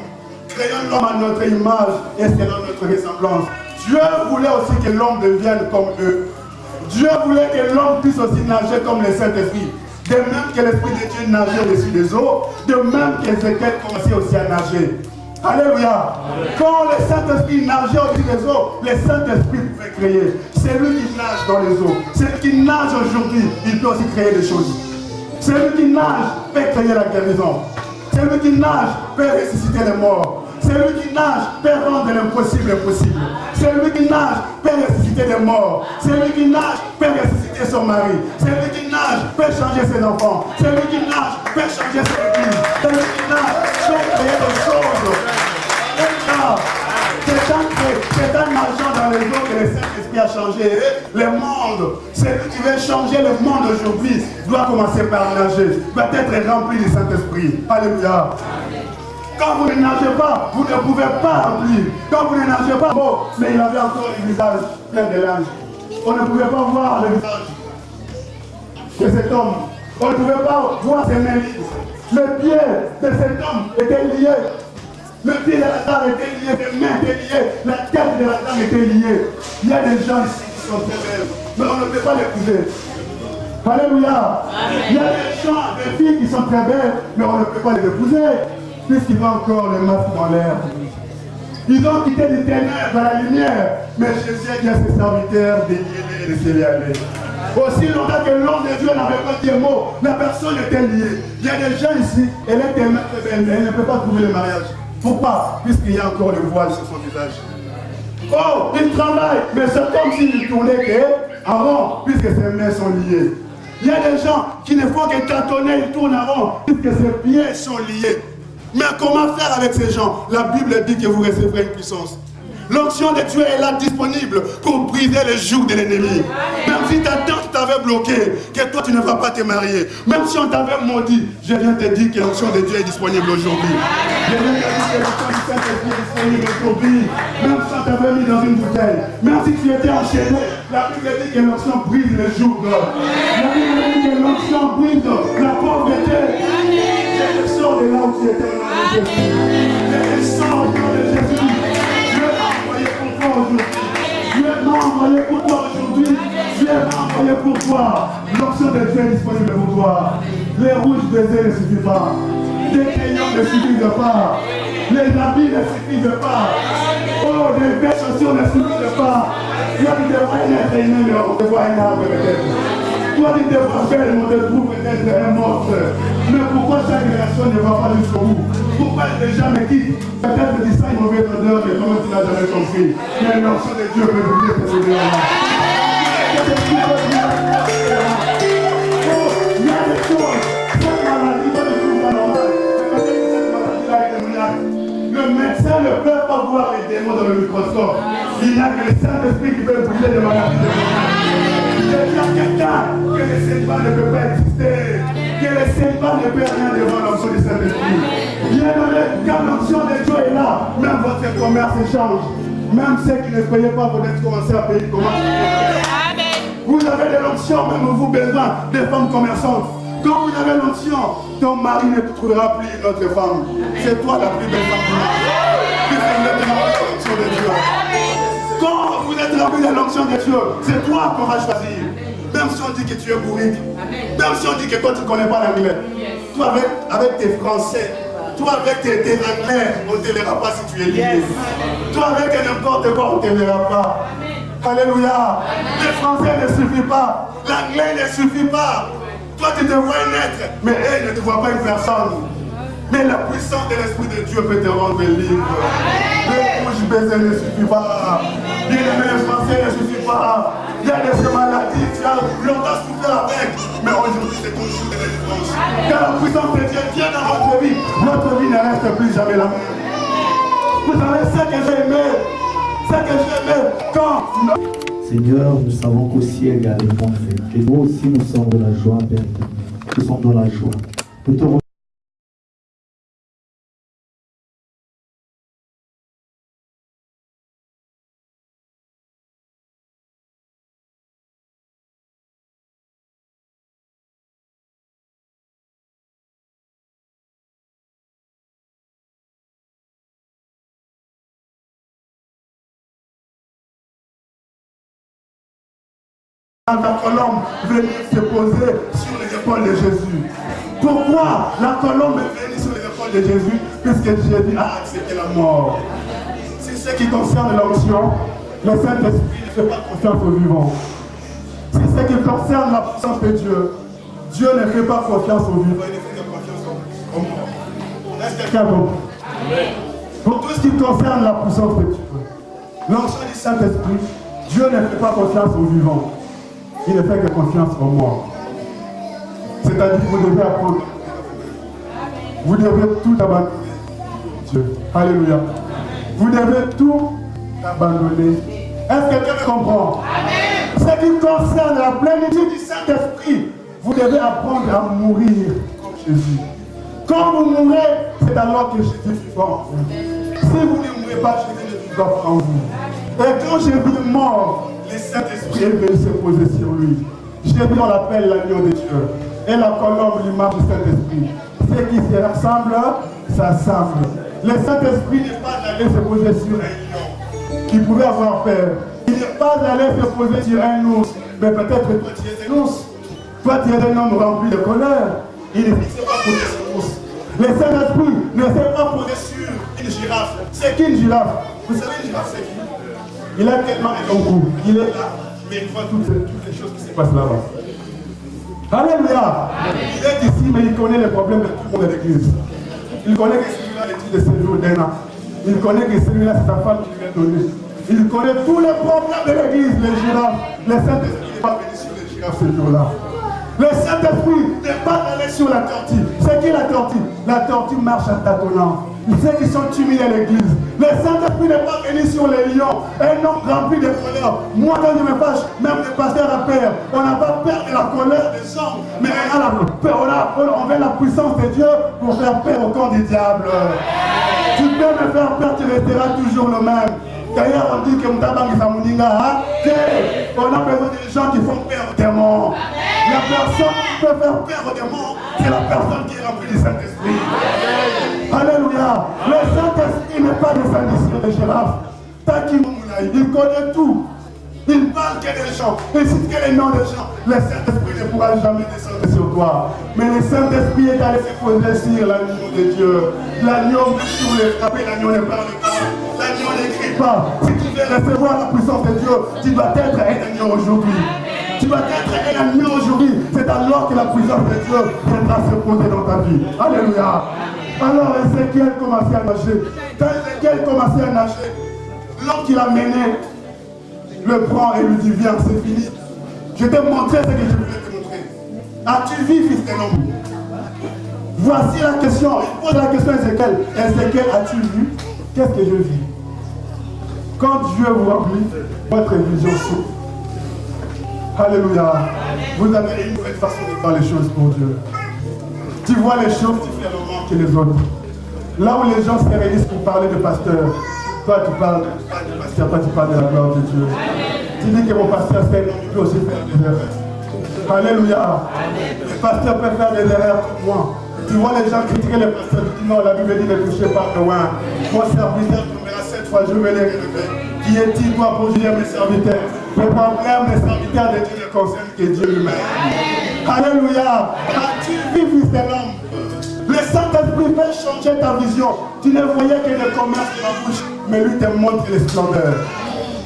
créons l'homme à notre image et selon notre ressemblance. Dieu voulait aussi que l'homme devienne comme eux. Dieu voulait que l'homme puisse aussi nager comme le Saint-Esprit. De même que l'Esprit de Dieu nageait au-dessus des eaux, de même qu'Ézéchiel commençait aussi à nager. Alléluia. Quand le Saint-Esprit nageait au-dessus des eaux, le Saint-Esprit pouvait créer. C'est lui qui nage dans les eaux. Celui qui nage aujourd'hui, il peut aussi créer des choses. Celui qui nage peut créer la guérison. Celui qui nage peut ressusciter les morts. Celui qui nage peut rendre l'impossible impossible. Celui qui nage peut ressusciter des morts. Celui qui nage peut ressusciter son mari. Celui qui nage peut changer ses enfants. Celui qui nage peut changer ses églises. Celui qui nage peut créer des choses. C'est en nageant dans les eaux que le Saint-Esprit a changé le monde. Celui qui veut changer le monde aujourd'hui doit commencer par nager, doit être rempli du Saint-Esprit. Alléluia. Quand vous ne nagez pas, vous ne pouvez pas remplir. Quand vous ne nagez pas, bon, mais il avait encore le visage plein de linge. On ne pouvait pas voir le visage de cet homme. On ne pouvait pas voir ses mains libres. Le pied de cet homme était lié. Le pied de la dame était lié, les mains étaient liées, la tête de la dame était liée. Il y a des gens ici qui sont très belles, mais on ne peut pas l'épouser. Alléluia. Il y a des gens, des filles qui sont très belles, mais on ne peut pas les épouser. Puisqu'ils ont encore le masque dans l'air. Ils ont quitté les ténèbres à la lumière. Mais Jésus a dit à ses serviteurs de lier et de se laisser aller. Aussi longtemps que l'homme de Dieu n'avait pas dit un mot, la personne était liée. Il y a des gens ici, elle est tellement très belle, mais elle ne peut pas trouver le mariage. Pourquoi? Puisqu'il y a encore le voile sur son visage. Oh, il travaille, mais c'est comme s'il tournait que en rond, puisque ses mains sont liées. Il y a des gens qui ne font que tâtonner, ils tournent en rond, puisque ses pieds sont liés. Mais comment faire avec ces gens? La Bible dit que vous recevrez une puissance. L'onction de Dieu est là disponible pour briser les jougs de l'ennemi. Même si ta tante t'avait bloqué, que toi tu ne vas pas te marier, même si on t'avait maudit, je viens te dire que l'onction de Dieu est disponible aujourd'hui. Je viens te dire que l'onction du Saint-Esprit est disponible aujourd'hui. Même si on t'avait mis dans une bouteille, même si tu étais enchaîné, la Bible dit que l'onction brise les jougs. La Bible dit que l'onction brise la pauvreté. Je te sors de là où tu étais au nom de Jésus. Je te sors au nom de Jésus. Dieu m'a envoyé pour toi aujourd'hui. Dieu m'a envoyé pour toi. L'onction de Dieu est disponible pour toi. Les rouges baisers ne suffisent pas. Les crayons ne suffisent pas. Les habits ne suffisent pas. Oh, les belles chaussures ne suffisent pas. Toi, tu devrais être aimé, mais on te voit un arbre peut-être. Toi, tu devrais faire, on te trouve peut-être un monstre. Mais pourquoi chaque génération ne va pas jusqu'au bout? Pourquoi les gens me quittent? Peut-être que ça, une mauvaise odeur, mais comment tu n'as jamais compris? Mais l'onction de Dieu peut brûler cette odeur-là. Il y a des choses. Cette maladie, pas du tout normale. Cette maladie-là est démoniaque. Le médecin ne peut pas voir les démons dans le microscope. Il n'y a que le Saint-Esprit qui peut brûler les maladies démoniaques. Il y a quelqu'un que le célibat ne peut pas exister. Que le célibat ne peut rien devant l'onction du Saint-Esprit. Bien donné, quand l'onction de Dieu est là, même votre commerce change. Même ceux qui ne payaient pas, vous êtes commencé à payer comment. Vous avez de l'onction, même vous besoin des femmes commerçantes. Quand vous avez l'onction, ton mari ne trouvera plus une autre femme. C'est toi la plus belle femme du monde. Puisque vous êtes rempli de l'onction de Dieu. Quand vous êtes rempli de l'onction de Dieu, c'est toi qu'on va choisir. Même si on dit que tu es bourrique, même si on dit que toi tu ne connais pas l'anglais, toi avec tes français, toi avec tes anglais, on ne te verra pas si tu es lié. Toi avec n'importe quoi, on ne te verra pas. Alléluia. Le français ne suffit pas, l'anglais ne suffit pas. Toi tu te vois un être, mais elle ne te voit pas une personne. Mais la puissance de l'Esprit de Dieu peut te rendre libre. Le rouge baiser ne suffit pas. Bien aimé, le français ne suffit pas. Il y a des maladies, tu as longtemps souffert avec. Mais aujourd'hui, c'est ton jour de délivrance. Quand la puissance de Dieu vient dans votre vie ne reste plus jamais la même. Vous savez ce que j'ai aimé. Ce que j'ai aimé quand... Seigneur, nous savons qu'au ciel, il y a des bons faits. Et nous aussi, nous sommes de la joie, Père. Nous sommes dans la joie. Nous te la colombe venait se poser sur les épaules de Jésus. Pourquoi la colombe est venue sur les épaules de Jésus? Puisque Jésus a accepté la mort. C'est ce qui concerne l'onction. Le Saint-Esprit ne fait pas confiance aux vivants. C'est ce qui concerne la puissance de Dieu. Dieu ne fait pas confiance aux vivants, il ne fait confiance aux morts. Est-ce que quelqu'un comprend? Pour tout ce qui concerne la puissance de Dieu, l'onction du Saint-Esprit, Dieu ne fait pas confiance aux vivants. Il ne fait que confiance aux morts. C'est-à-dire que vous devez apprendre. Vous devez tout abandonner. Dieu. Alléluia. Vous devez tout abandonner. Est-ce que quelqu'un comprend? Ce qui concerne la plénitude du Saint-Esprit, vous devez apprendre à mourir comme Jésus. Quand vous mourrez, c'est alors que Jésus vivra en vous. Si vous ne mourrez pas, Jésus ne vivra pas en vous. Et quand Jésus est mort, le Saint-Esprit est venu se poser sur lui. Jésus, on l'appelle l'agneau de Dieu. Et la colombe, l'image du Saint-Esprit. Ceux qui se rassemblent, s'assemblent. Le Saint-Esprit n'est pas allé se poser sur un lion qui pouvait avoir peur. Il n'est pas allé se poser sur un ours. Mais peut-être toi tu es un ours. Toi tu es un homme rempli de colère. Il ne s'est pas posé sur l'ours. Le Saint-Esprit ne s'est pas posé sur une girafe. C'est qui une girafe? Vous savez une girafe c'est qui? Il a tellement un long cou. Il est là, mais il voit toutes les choses qui se passent là-bas. Alléluia. Il est ici, mais il connaît les problèmes de tout le monde de l'église. Il connaît que celui-là est de séjour d'un an. Il connaît que celui-là, c'est sa femme qui lui a donné. Il connaît tous les problèmes de l'église, les girafes. Le Saint-Esprit n'est pas venu sur les girafes ce jour-là. Le Saint-Esprit n'est pas allé sur la tortue. C'est qui la tortue? La tortue marche à tâtonnant. Ceux qui sont timides à l'église. Le Saint-Esprit n'est pas venu sur les lions. Un homme rempli de colère. Moi, quand je me fâche, même le pasteur a peur. On n'a pas peur de la colère des hommes, mais on a la peur. On veut la puissance de Dieu pour faire peur au camp du diable. Tu peux me faire peur, tu resteras toujours le même. D'ailleurs, on dit que Mtabangi Samuninga, on a besoin de gens qui font peur aux démons. La personne qui peut faire peur aux démons, c'est la personne qui est remplie du Saint-Esprit. Alléluia. Le Saint-Esprit n'est pas descendu sur les girafes. Il connaît tout. Il parle que des gens. Il cite que les noms des gens. Le Saint-Esprit ne pourra jamais descendre sur toi. Mais le Saint-Esprit est allé se poser sur l'agneau de Dieu. L'agneau sur les frappés, l'agneau ne parle pas. L'agneau n'écrit pas. Si tu veux recevoir la puissance de Dieu, tu dois être un agneau aujourd'hui. Tu dois être un agneau aujourd'hui. C'est alors que la puissance de Dieu viendra se poser dans ta vie. Alléluia. Alors Ézéchiel commençait à nager. Quand Ézéchiel commençait à nager, l'homme qui l'a mené le prend et lui dit viens, c'est fini. Je t'ai montré ce que je voulais te montrer. As-tu vu, fils de l'homme? Voici la question. Il pose la question à Ézéchiel. Ézéchiel, as-tu vu? Qu'est-ce que je vis? Quand Dieu vous remplit, votre vision s'ouvre. Alléluia. Vous avez une nouvelle façon de voir les choses pour Dieu. Tu vois les choses différemment que les autres. Là où les gens se réunissent pour parler de pasteur, toi tu parles de pasteur, toi tu parles de la gloire de Dieu. Tu dis que mon pasteur c'est un homme, il peut aussi faire des erreurs. Alléluia. Le pasteur peut faire des erreurs comme moi. Tu vois les gens critiquer les pasteurs, tu dis non, la Bible dit ne touchez pas de loin. Mon serviteur tombera 7 fois, je vais les relever. Qui est-il toi pour juger mes serviteurs? Le problème des serviteurs de Dieu ne concerne que Dieu lui-même. Alléluia. As-tu vu, fils de l'homme? Le Saint-Esprit fait changer ta vision. Tu ne voyais que le commerce de la bouche, mais lui te montre les splendeurs.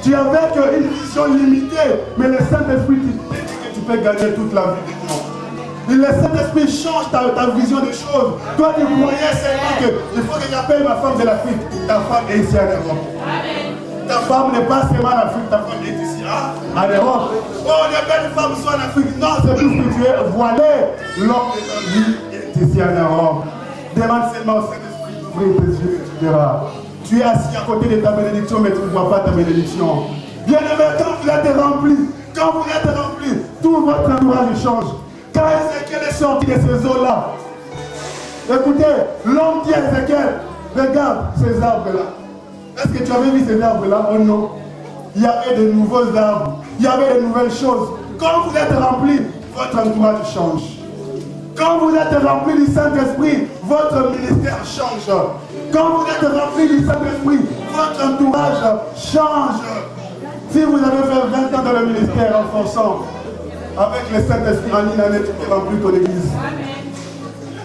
Tu avais qu'une vision limitée, mais le Saint-Esprit te dit que tu peux gagner toute la vie de toi. Et le Saint-Esprit change ta vision des choses. Toi, tu croyais seulement qu'il faut que j'appelle ma femme de l'Afrique. Ta femme est ici en Europe. Ta femme n'est pas seulement en Afrique, ta femme est ici en Europe. Oh, les belles femmes sont en Afrique. Non, c'est plus que tu es voilé. L'homme de ta vie est ici en Europe. Demande seulement au Saint-Esprit d'ouvrir tes yeux et tu verras. Tu es assis à côté de ta bénédiction, mais tu ne vois pas ta bénédiction. Bien-aimé, quand vous êtes rempli, tout votre entourage change. Quand Ézéchiel est sorti de ces eaux-là, écoutez, l'homme dit à Ézéchiel, regarde ces arbres-là. Est-ce que tu avais vu ces arbres-là? Oh non. Il y avait de nouveaux arbres. Il y avait de nouvelles choses. Quand vous êtes rempli, votre entourage change. Quand vous êtes rempli du Saint-Esprit, votre ministère change. Quand vous êtes rempli du Saint-Esprit, votre entourage change. Si vous avez fait 20 ans dans le ministère en forçant, avec le Saint-Esprit en une année, tu peux remplir ton église.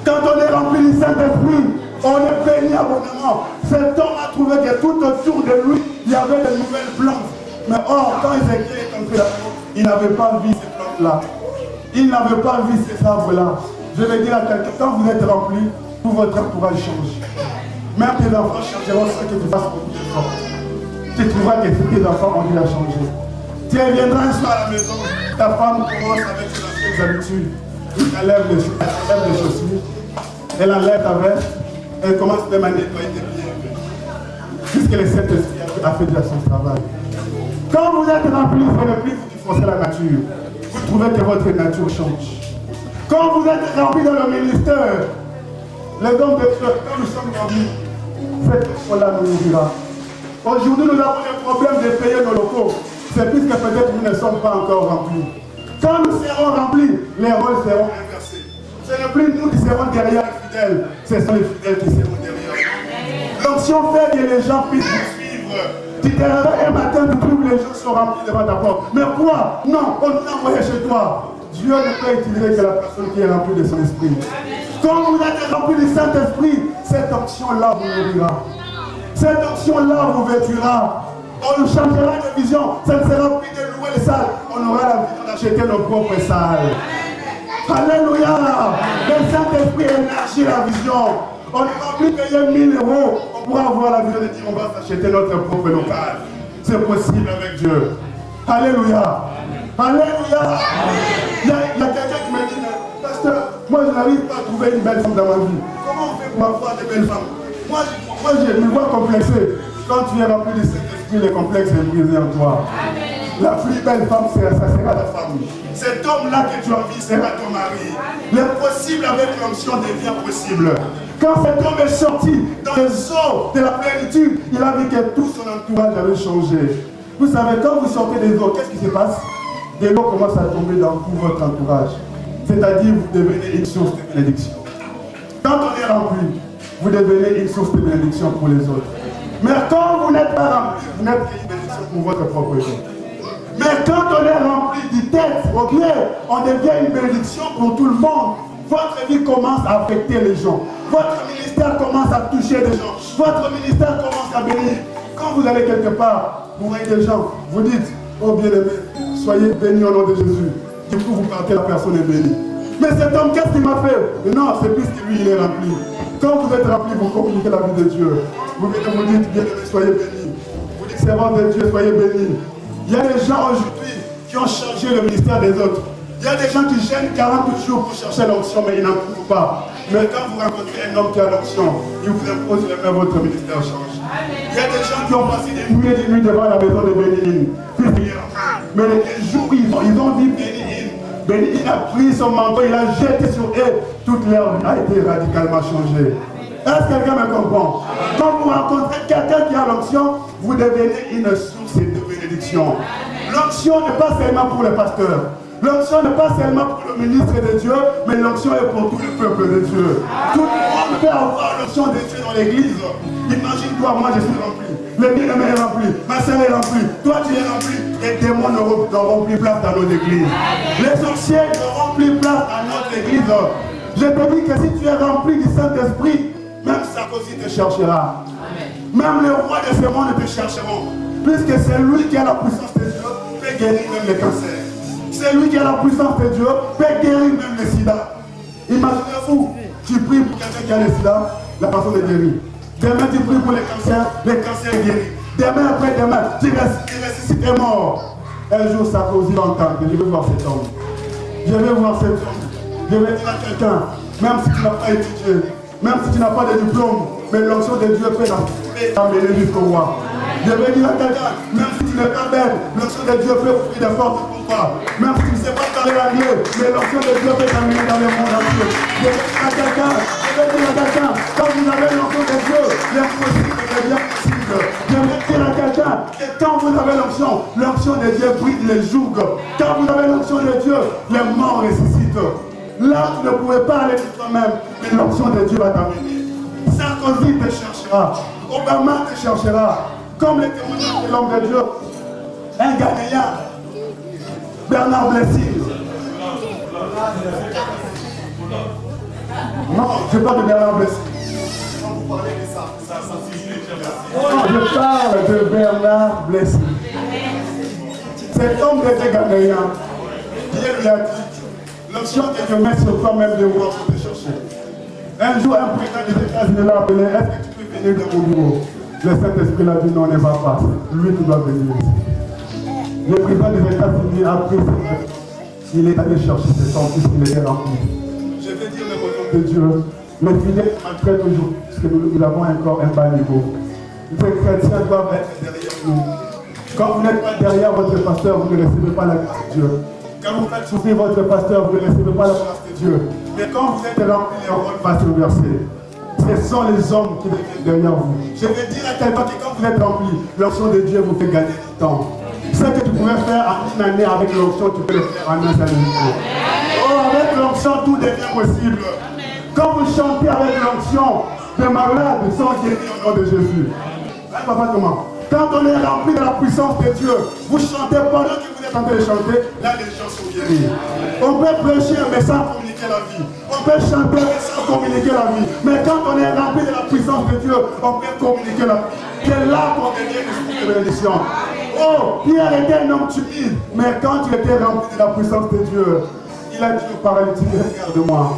Quand on est rempli du Saint-Esprit, on est béni abondamment. Cet homme a trouvé que tout autour de lui, il y avait de nouvelles plantes. Mais or, quand Ézéchiel est entré là-dedans, il n'avait pas vu ces plantes-là. Il n'avait pas vu ces arbres-là. Je vais dire à quelqu'un, quand vous êtes rempli, tout votre entourage change. Même tes enfants changeront ce que tu fasses pour tes enfants. Tu trouveras que tes enfants ont déjà changé. Tu reviendras un soir à la maison, ta femme commence avec ses anciennes habitudes. Elle lève les chaussures, elle enlève ta veste, elle commence même à nettoyer tes pieds. Puisque le Saint-Esprit a fait déjà son travail. Quand vous êtes rempli, vous ne plus vous forcez la nature. Vous trouvez que votre nature change. Quand vous êtes rempli dans le ministère, les hommes de Dieu, quand nous sommes remplis, cette fois-là nous nourrira. Aujourd'hui, nous avons des problèmes de payer nos locaux. C'est puisque peut-être nous ne sommes pas encore remplis. Quand nous serons remplis, les rôles seront inversés. Ce n'est plus nous qui serons derrière les fidèles, ce sont les fidèles qui seront derrière. L'onction fait que les gens puissent nous suivre. Tu te réveilles un matin, tu trouves que les gens sont remplis devant ta porte. Mais quoi? Non, on t'a envoyé chez toi. Dieu ne peut utiliser que la personne qui est remplie de son esprit. Quand vous êtes rempli du Saint-Esprit, cette onction-là vous nourrira. Cette onction-là vous vêtira. On nous changera de vision. Ça ne sera plus de louer les salles. On aura la vision d'acheter nos propres salles. Alléluia. Le Saint-Esprit élargit la vision. On ne va plus payer 1000 €. On pourra avoir la vision de dire on va s'acheter notre propre local. C'est possible avec Dieu. Alléluia. Alléluia. Il y a quelqu'un qui me dit, pasteur, moi je n'arrive pas à trouver une belle femme dans ma vie. Comment on fait pour avoir des belles femmes? Moi je me vois complexé. Quand tu es rempli du Saint-Esprit, le complexe est brisé en toi. La plus belle femme, ça sera ta femme. Cet homme-là que tu as vu sera ton mari. L'impossible avec l'onction devient possible. Quand cet homme est sorti dans les eaux de la plénitude, il a vu que tout son entourage avait changé. Vous savez, quand vous sortez des eaux, qu'est-ce qui se passe? Des eaux commencent à tomber dans tout votre entourage. C'est-à-dire, vous devenez une source de bénédiction. Quand on est rempli, vous devenez une source de bénédiction pour les autres. Mais quand vous n'êtes pas rempli, vous n'êtes qu'une bénédiction pour votre propre vie. Mais quand on est rempli du tête au pied, on devient une bénédiction pour tout le monde. Votre vie commence à affecter les gens. Votre ministère commence à toucher les gens. Votre ministère commence à bénir. Quand vous allez quelque part, vous voyez des gens, vous dites, oh bien-aimé, soyez bénis au nom de Jésus. Du coup, vous partez, la personne est bénie. Mais cet homme, qu'est-ce qu'il m'a fait? Non, c'est puisque lui, il est rempli. Quand vous êtes rempli, vous communiquez la vie de Dieu. Vous dites, bien-aimé, soyez bénis. Vous dites, servant de Dieu, soyez bénis. Il y a des gens aujourd'hui qui ont changé le ministère des autres. Il y a des gens qui gênent 40 jours pour chercher l'onction, mais ils n'en trouvent pas. Mais quand vous rencontrez un homme qui a l'onction, il vous impose le même, votre ministère change. Il y a des gens qui ont passé des nuits et des nuits devant la maison de Bénin. Mais les jours, ils ont dit Bénin. Bénin a pris son manteau, il a jeté sur eux. Toute leur vie a été radicalement changée. Est-ce que quelqu'un me comprend? Quand vous rencontrez quelqu'un qui a l'onction, vous devenez une source de bénédiction. L'onction n'est pas seulement pour les pasteurs. L'onction n'est pas seulement pour le ministre de Dieu, mais l'onction est pour tout le peuple de Dieu. Tout le monde peut avoir l'onction de Dieu dans l'église. Imagine-toi, moi je suis rempli. Le bien-aimé est rempli. Ma soeur est remplie. Toi tu es rempli. Les démons n'auront plus place dans nos églises. Les sorciers n'auront plus place dans notre église. Je te dis que si tu es rempli du Saint-Esprit, même Sarkozy te cherchera. Même les rois de ce monde te chercheront. Puisque c'est lui qui a la puissance de Dieu, peut guérir même les cancers. C'est lui qui a la puissance de Dieu, peut guérir même le sida. Imaginez-vous, tu pries pour quelqu'un qui a le sida, la personne est guérie. Demain tu pries pour les cancers guéris. Demain après demain, tu ressuscites et mort. Un jour Sarkozy va entendre, je vais voir cet homme. Je vais voir cet homme. Je vais dire à quelqu'un, même si tu n'as pas étudié, même si tu n'as pas de diplôme, mais l'onction de Dieu peut t'amener jusqu'au roi. Je vais dire à quelqu'un, même si tu n'es pas belle, l'onction de Dieu peut ouvrir des portes pour toi. Même si tu ne sais pas parler l'anglais, mais l'onction de Dieu peut t'amener dans le monde entier. Je vais dire à quelqu'un, quand vous avez l'onction de Dieu, l'impossible devient possible. Je vais dire à quelqu'un que quand vous avez l'onction de Dieu brise les jougs. Quand vous avez l'onction de Dieu, les morts ressuscitent. Là, tu ne pouvais pas aller de toi-même, mais l'onction de Dieu va t'amener. Sarkozy te cherchera, Obama te cherchera, comme les témoignages de l'homme de Dieu, un Ghanéen, Bernard Blessing. Non, je parle de Bernard Blessing. Quand vous parlez de ça, je parle de Bernard Blessing. Cet homme était Ghanéen. Dieu lui a dit, l'option que je mets sur toi-même de voir pour te chercher. Un jour, un président des États-Unis l'a appelé, est-ce que tu peux venir dans mon bureau? Le Saint-Esprit l'a dit, non, ne va pas. Lui, tu dois venir. Le président des États-Unis a pris il est allé chercher cet homme puisqu'il était rempli. Je vais dire le nom de Dieu, mais fidèles malgré toujours, puisque nous avons encore un bas niveau. Les chrétiens doivent être derrière nous. Quand vous n'êtes pas derrière votre pasteur, vous ne recevez pas la grâce de Dieu. Quand vous faites souffrir votre pasteur, vous ne recevez pas la grâce de Dieu. Mais quand vous êtes rempli, les rôles va se verser. Ce sont les hommes qui viennent derrière vous. Je vais dire à quelqu'un que quand vous êtes rempli, l'onction de Dieu vous fait gagner du temps. Ce que tu pouvais faire en une année avec l'onction, tu peux le faire en un seul jour. Oh, avec l'onction, tout devient possible. Quand vous chantez avec l'onction, les malades sont guéris au nom de Jésus. Papa, comment? Quand on est rempli de la puissance de Dieu, vous chantez pendant que vous êtes en train de chanter, là les gens sont guéris. On peut prêcher mais sans communiquer la vie. On peut chanter mais sans communiquer la vie. Mais quand on est rempli de la puissance de Dieu, on peut communiquer la vie. C'est là qu'on devient une bénédiction. Oh, Pierre était un homme timide, mais quand il était rempli de la puissance de Dieu, il a dit au paralytique, regarde-moi.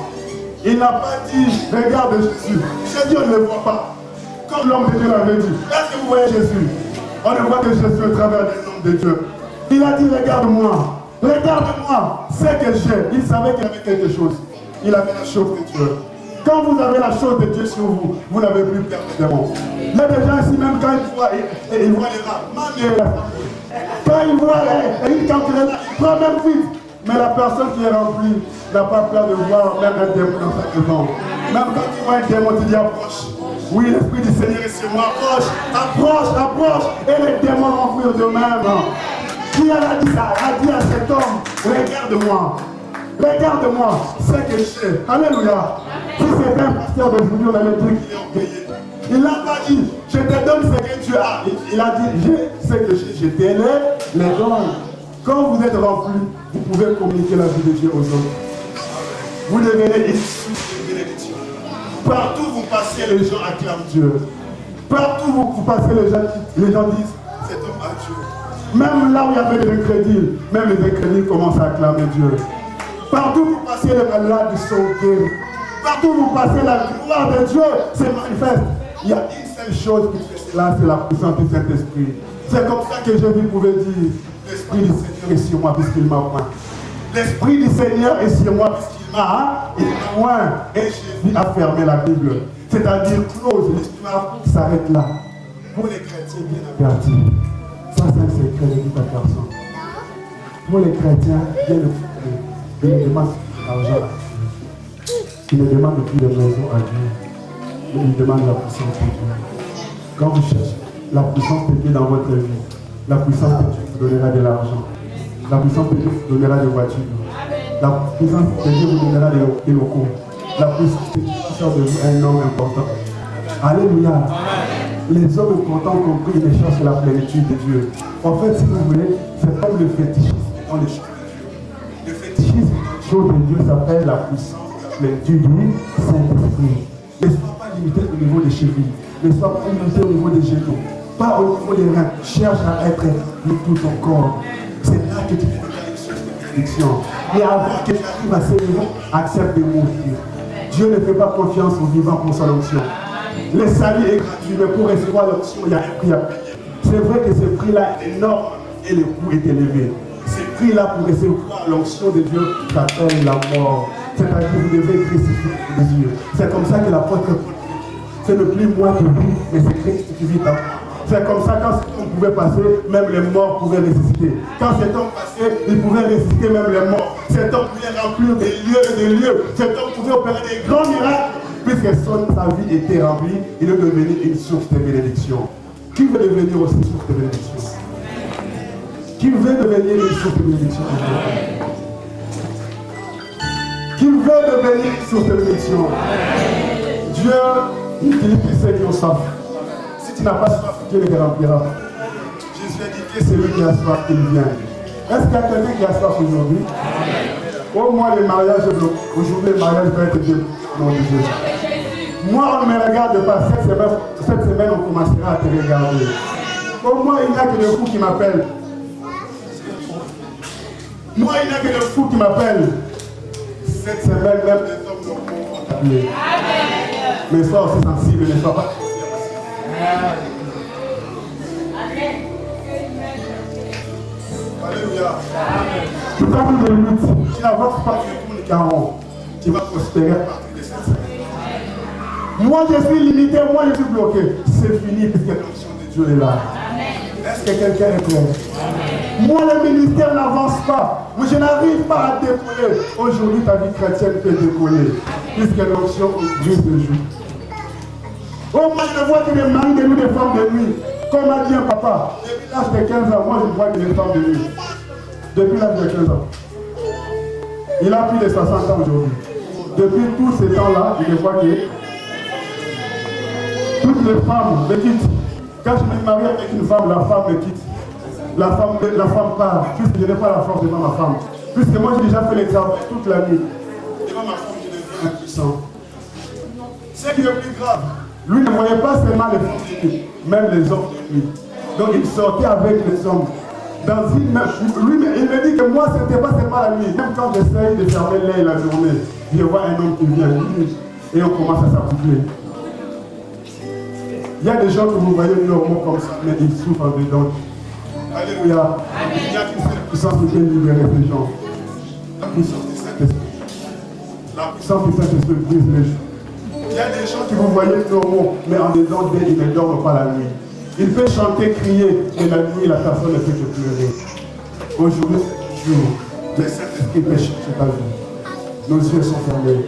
Il n'a pas dit, regarde Jésus. Jésus, on ne le voit pas. Comme l'homme de Dieu l'avait dit, est-ce que vous voyez Jésus? On ne voit que Jésus au travers des noms de Dieu. Il a dit, regarde-moi, regarde-moi, ce que j'ai. Il savait qu'il avait quelque chose. Il avait la chose de Dieu. Quand vous avez la chose de Dieu sur vous, vous n'avez plus peur de démons. Il y a des gens ici, même quand ils voient les rats, quand ils voient une cancrène, ils prennent même vite. Mais la personne qui est remplie n'a pas peur de voir même un démon dans sa maison. Même quand tu vois un démon, tu dis approche. Oui, l'Esprit du Seigneur est sur moi. Approche, approche, approche. Et les démons vont fuir d'eux-mêmes. Qui a dit ça? A dit à cet homme, regarde-moi. Regarde-moi, ce que j'ai. Alléluia. Si c'était un pasteur d'aujourd'hui, on allait dire qu'il est orgueilleux. Il n'a pas dit, je te donne ce que tu as. Il a dit, j'ai ce que j'ai, je te les donne. Quand vous êtes rempli, vous pouvez communiquer la vie de Dieu aux autres. Vous devenez une source de bénédiction. Partout où vous passez, les gens acclament Dieu. Partout où vous passez, les gens disent, cet homme a Dieu. Même là où il y avait des incrédules, même les incrédules commencent à acclamer Dieu. Partout où vous passez, les malades sont guéris. Partout où vous passez, la gloire de Dieu se manifeste. Il y a une seule chose qui fait cela, c'est la puissance du Saint-Esprit. C'est comme ça que Jésus pouvait dire, l'Esprit du Seigneur est sur moi puisqu'il m'a oint. L'Esprit du Seigneur est sur moi puisqu'il m'a oint. Et Jésus a fermé la Bible. C'est-à-dire close, l'histoire s'arrête là. Pour les chrétiens bien avertis, ça c'est un secret de toute la personne. Pour les chrétiens bien écoutés, ils ne demandent plus d'argent à Dieu. Ils ne demandent plus de maison à Dieu. Mais ils demandent la puissance de Dieu. Quand vous cherchez la puissance de Dieu dans votre vie, la puissance de Dieu vous donnera de l'argent. La puissance de Dieu vous donnera des voitures. La puissance de Dieu vous donnera des locaux. La puissance de Dieu sort de vous un homme important. Alléluia. Les hommes importants ont compris, ils cherchent la plénitude de Dieu. En fait, si vous voulez, c'est comme le fétichisme dans les choses de Dieu. Le fétichisme dans les choses de Dieu s'appelle la puissance, la plénitude du Saint-Esprit. Ne sois pas limité au niveau des chevilles. Ne sois pas limité au niveau des genoux. Pas au niveau des reins. Cherche à être de tout ton corps. C'est là que tu fais une source de bénédiction. Et avant que tu arrives à ce niveau, accepte de mourir. Dieu ne fait pas confiance aux vivants pour son onction. Le salut est gratuit, mais pour recevoir l'onction, il y a un prix à payer. C'est vrai que ce prix-là est énorme et le coût est élevé. Ce prix-là pour recevoir l'onction de Dieu s'appelle la mort. C'est-à-dire que vous devez crucifier les yeux. C'est comme ça que l'apôtre Paul dit, ce n'est plus moi qui vis, mais c'est Christ qui vit en moi. C'est comme ça, quand cet homme pouvait passer, même les morts pouvaient ressusciter. Quand cet homme passait, il pouvait ressusciter même les morts. Cet homme pouvait remplir des lieux et des lieux. Cet homme pouvait opérer des grands miracles. Puisque sa vie était remplie, il est devenu une source de bénédiction. Qui veut devenir aussi une source de bénédiction? Qui veut devenir une source de bénédiction? Qui veut devenir une source de bénédiction? Dieu, il dit que ceux qui ont soif. Si tu n'as pas soif, Dieu ne te remplira. Jésus a dit que celui qui a soif, qu'il vienne. Est-ce qu'il y a quelqu'un qui a soif aujourd'hui? Au moins le mariage est bloqué. Aujourd'hui, le mariage va être bloqué. Nom de Dieu. Moi, on ne me regarde pas. Cette semaine, on commencera à te regarder. Au moins, il n'y a que le fou qui m'appelle. Moi, il n'y a que le fou qui m'appelle. Cette semaine, même les hommes vont t'appeler. Mais sois aussi sensible, ne sois pas. Alléluia. Tu vas de lutte. Tu n'avances pas, tu tournes les carreaux. Tu vas prospérer à partir de cette semaine. Moi je suis limité, moi je suis bloqué. C'est fini puisque l'onction de Dieu est là. Est-ce que quelqu'un est prêt? Moi le ministère n'avance pas. Moi je n'arrive pas à décoller. Aujourd'hui ta vie chrétienne peut décoller. Puisque l'onction Dieu se joue. Oh moi je vois que les maris de nous des femmes de nuit. Comme a dit un papa, depuis l'âge de 15 ans, moi je vois que les femmes de nuit. Depuis l'âge de 15 ans. Il a plus de 60 ans aujourd'hui. Depuis tous ces temps-là, je vois que toutes les femmes me quittent. Quand je me marie avec une femme, la femme me quitte. La femme part, puisque je n'ai pas la force devant ma femme. Puisque moi j'ai déjà fait les travaux toute la nuit. Devant ma femme, je deviens impuissant. Ce qui est le plus grave, lui ne voyait pas seulement les femmes de nuit, même les hommes de nuit. Donc il sortait avec les hommes. Lui, il me dit que moi, ce n'était pas seulement la nuit. Même quand j'essaye de fermer l'œil la journée, je vois un homme qui vient et on commence à s'accoupler. Il y a des gens que vous voyez normaux comme ça, mais ils souffrent dedans. Alléluia. Il y a une seule puissance qui peut libérer les gens. La puissance du Saint-Esprit. La puissance du Saint-Esprit brise les gens. Il y a des gens que vous voyez normaux, mais en dedans d'eux, ils ne dorment pas la nuit. Il peut chanter, crier, mais la nuit, la personne ne peut que pleurer. Aujourd'hui, c'est le jour. Le Saint-Esprit peut changer ta vie. Nos yeux sont fermés.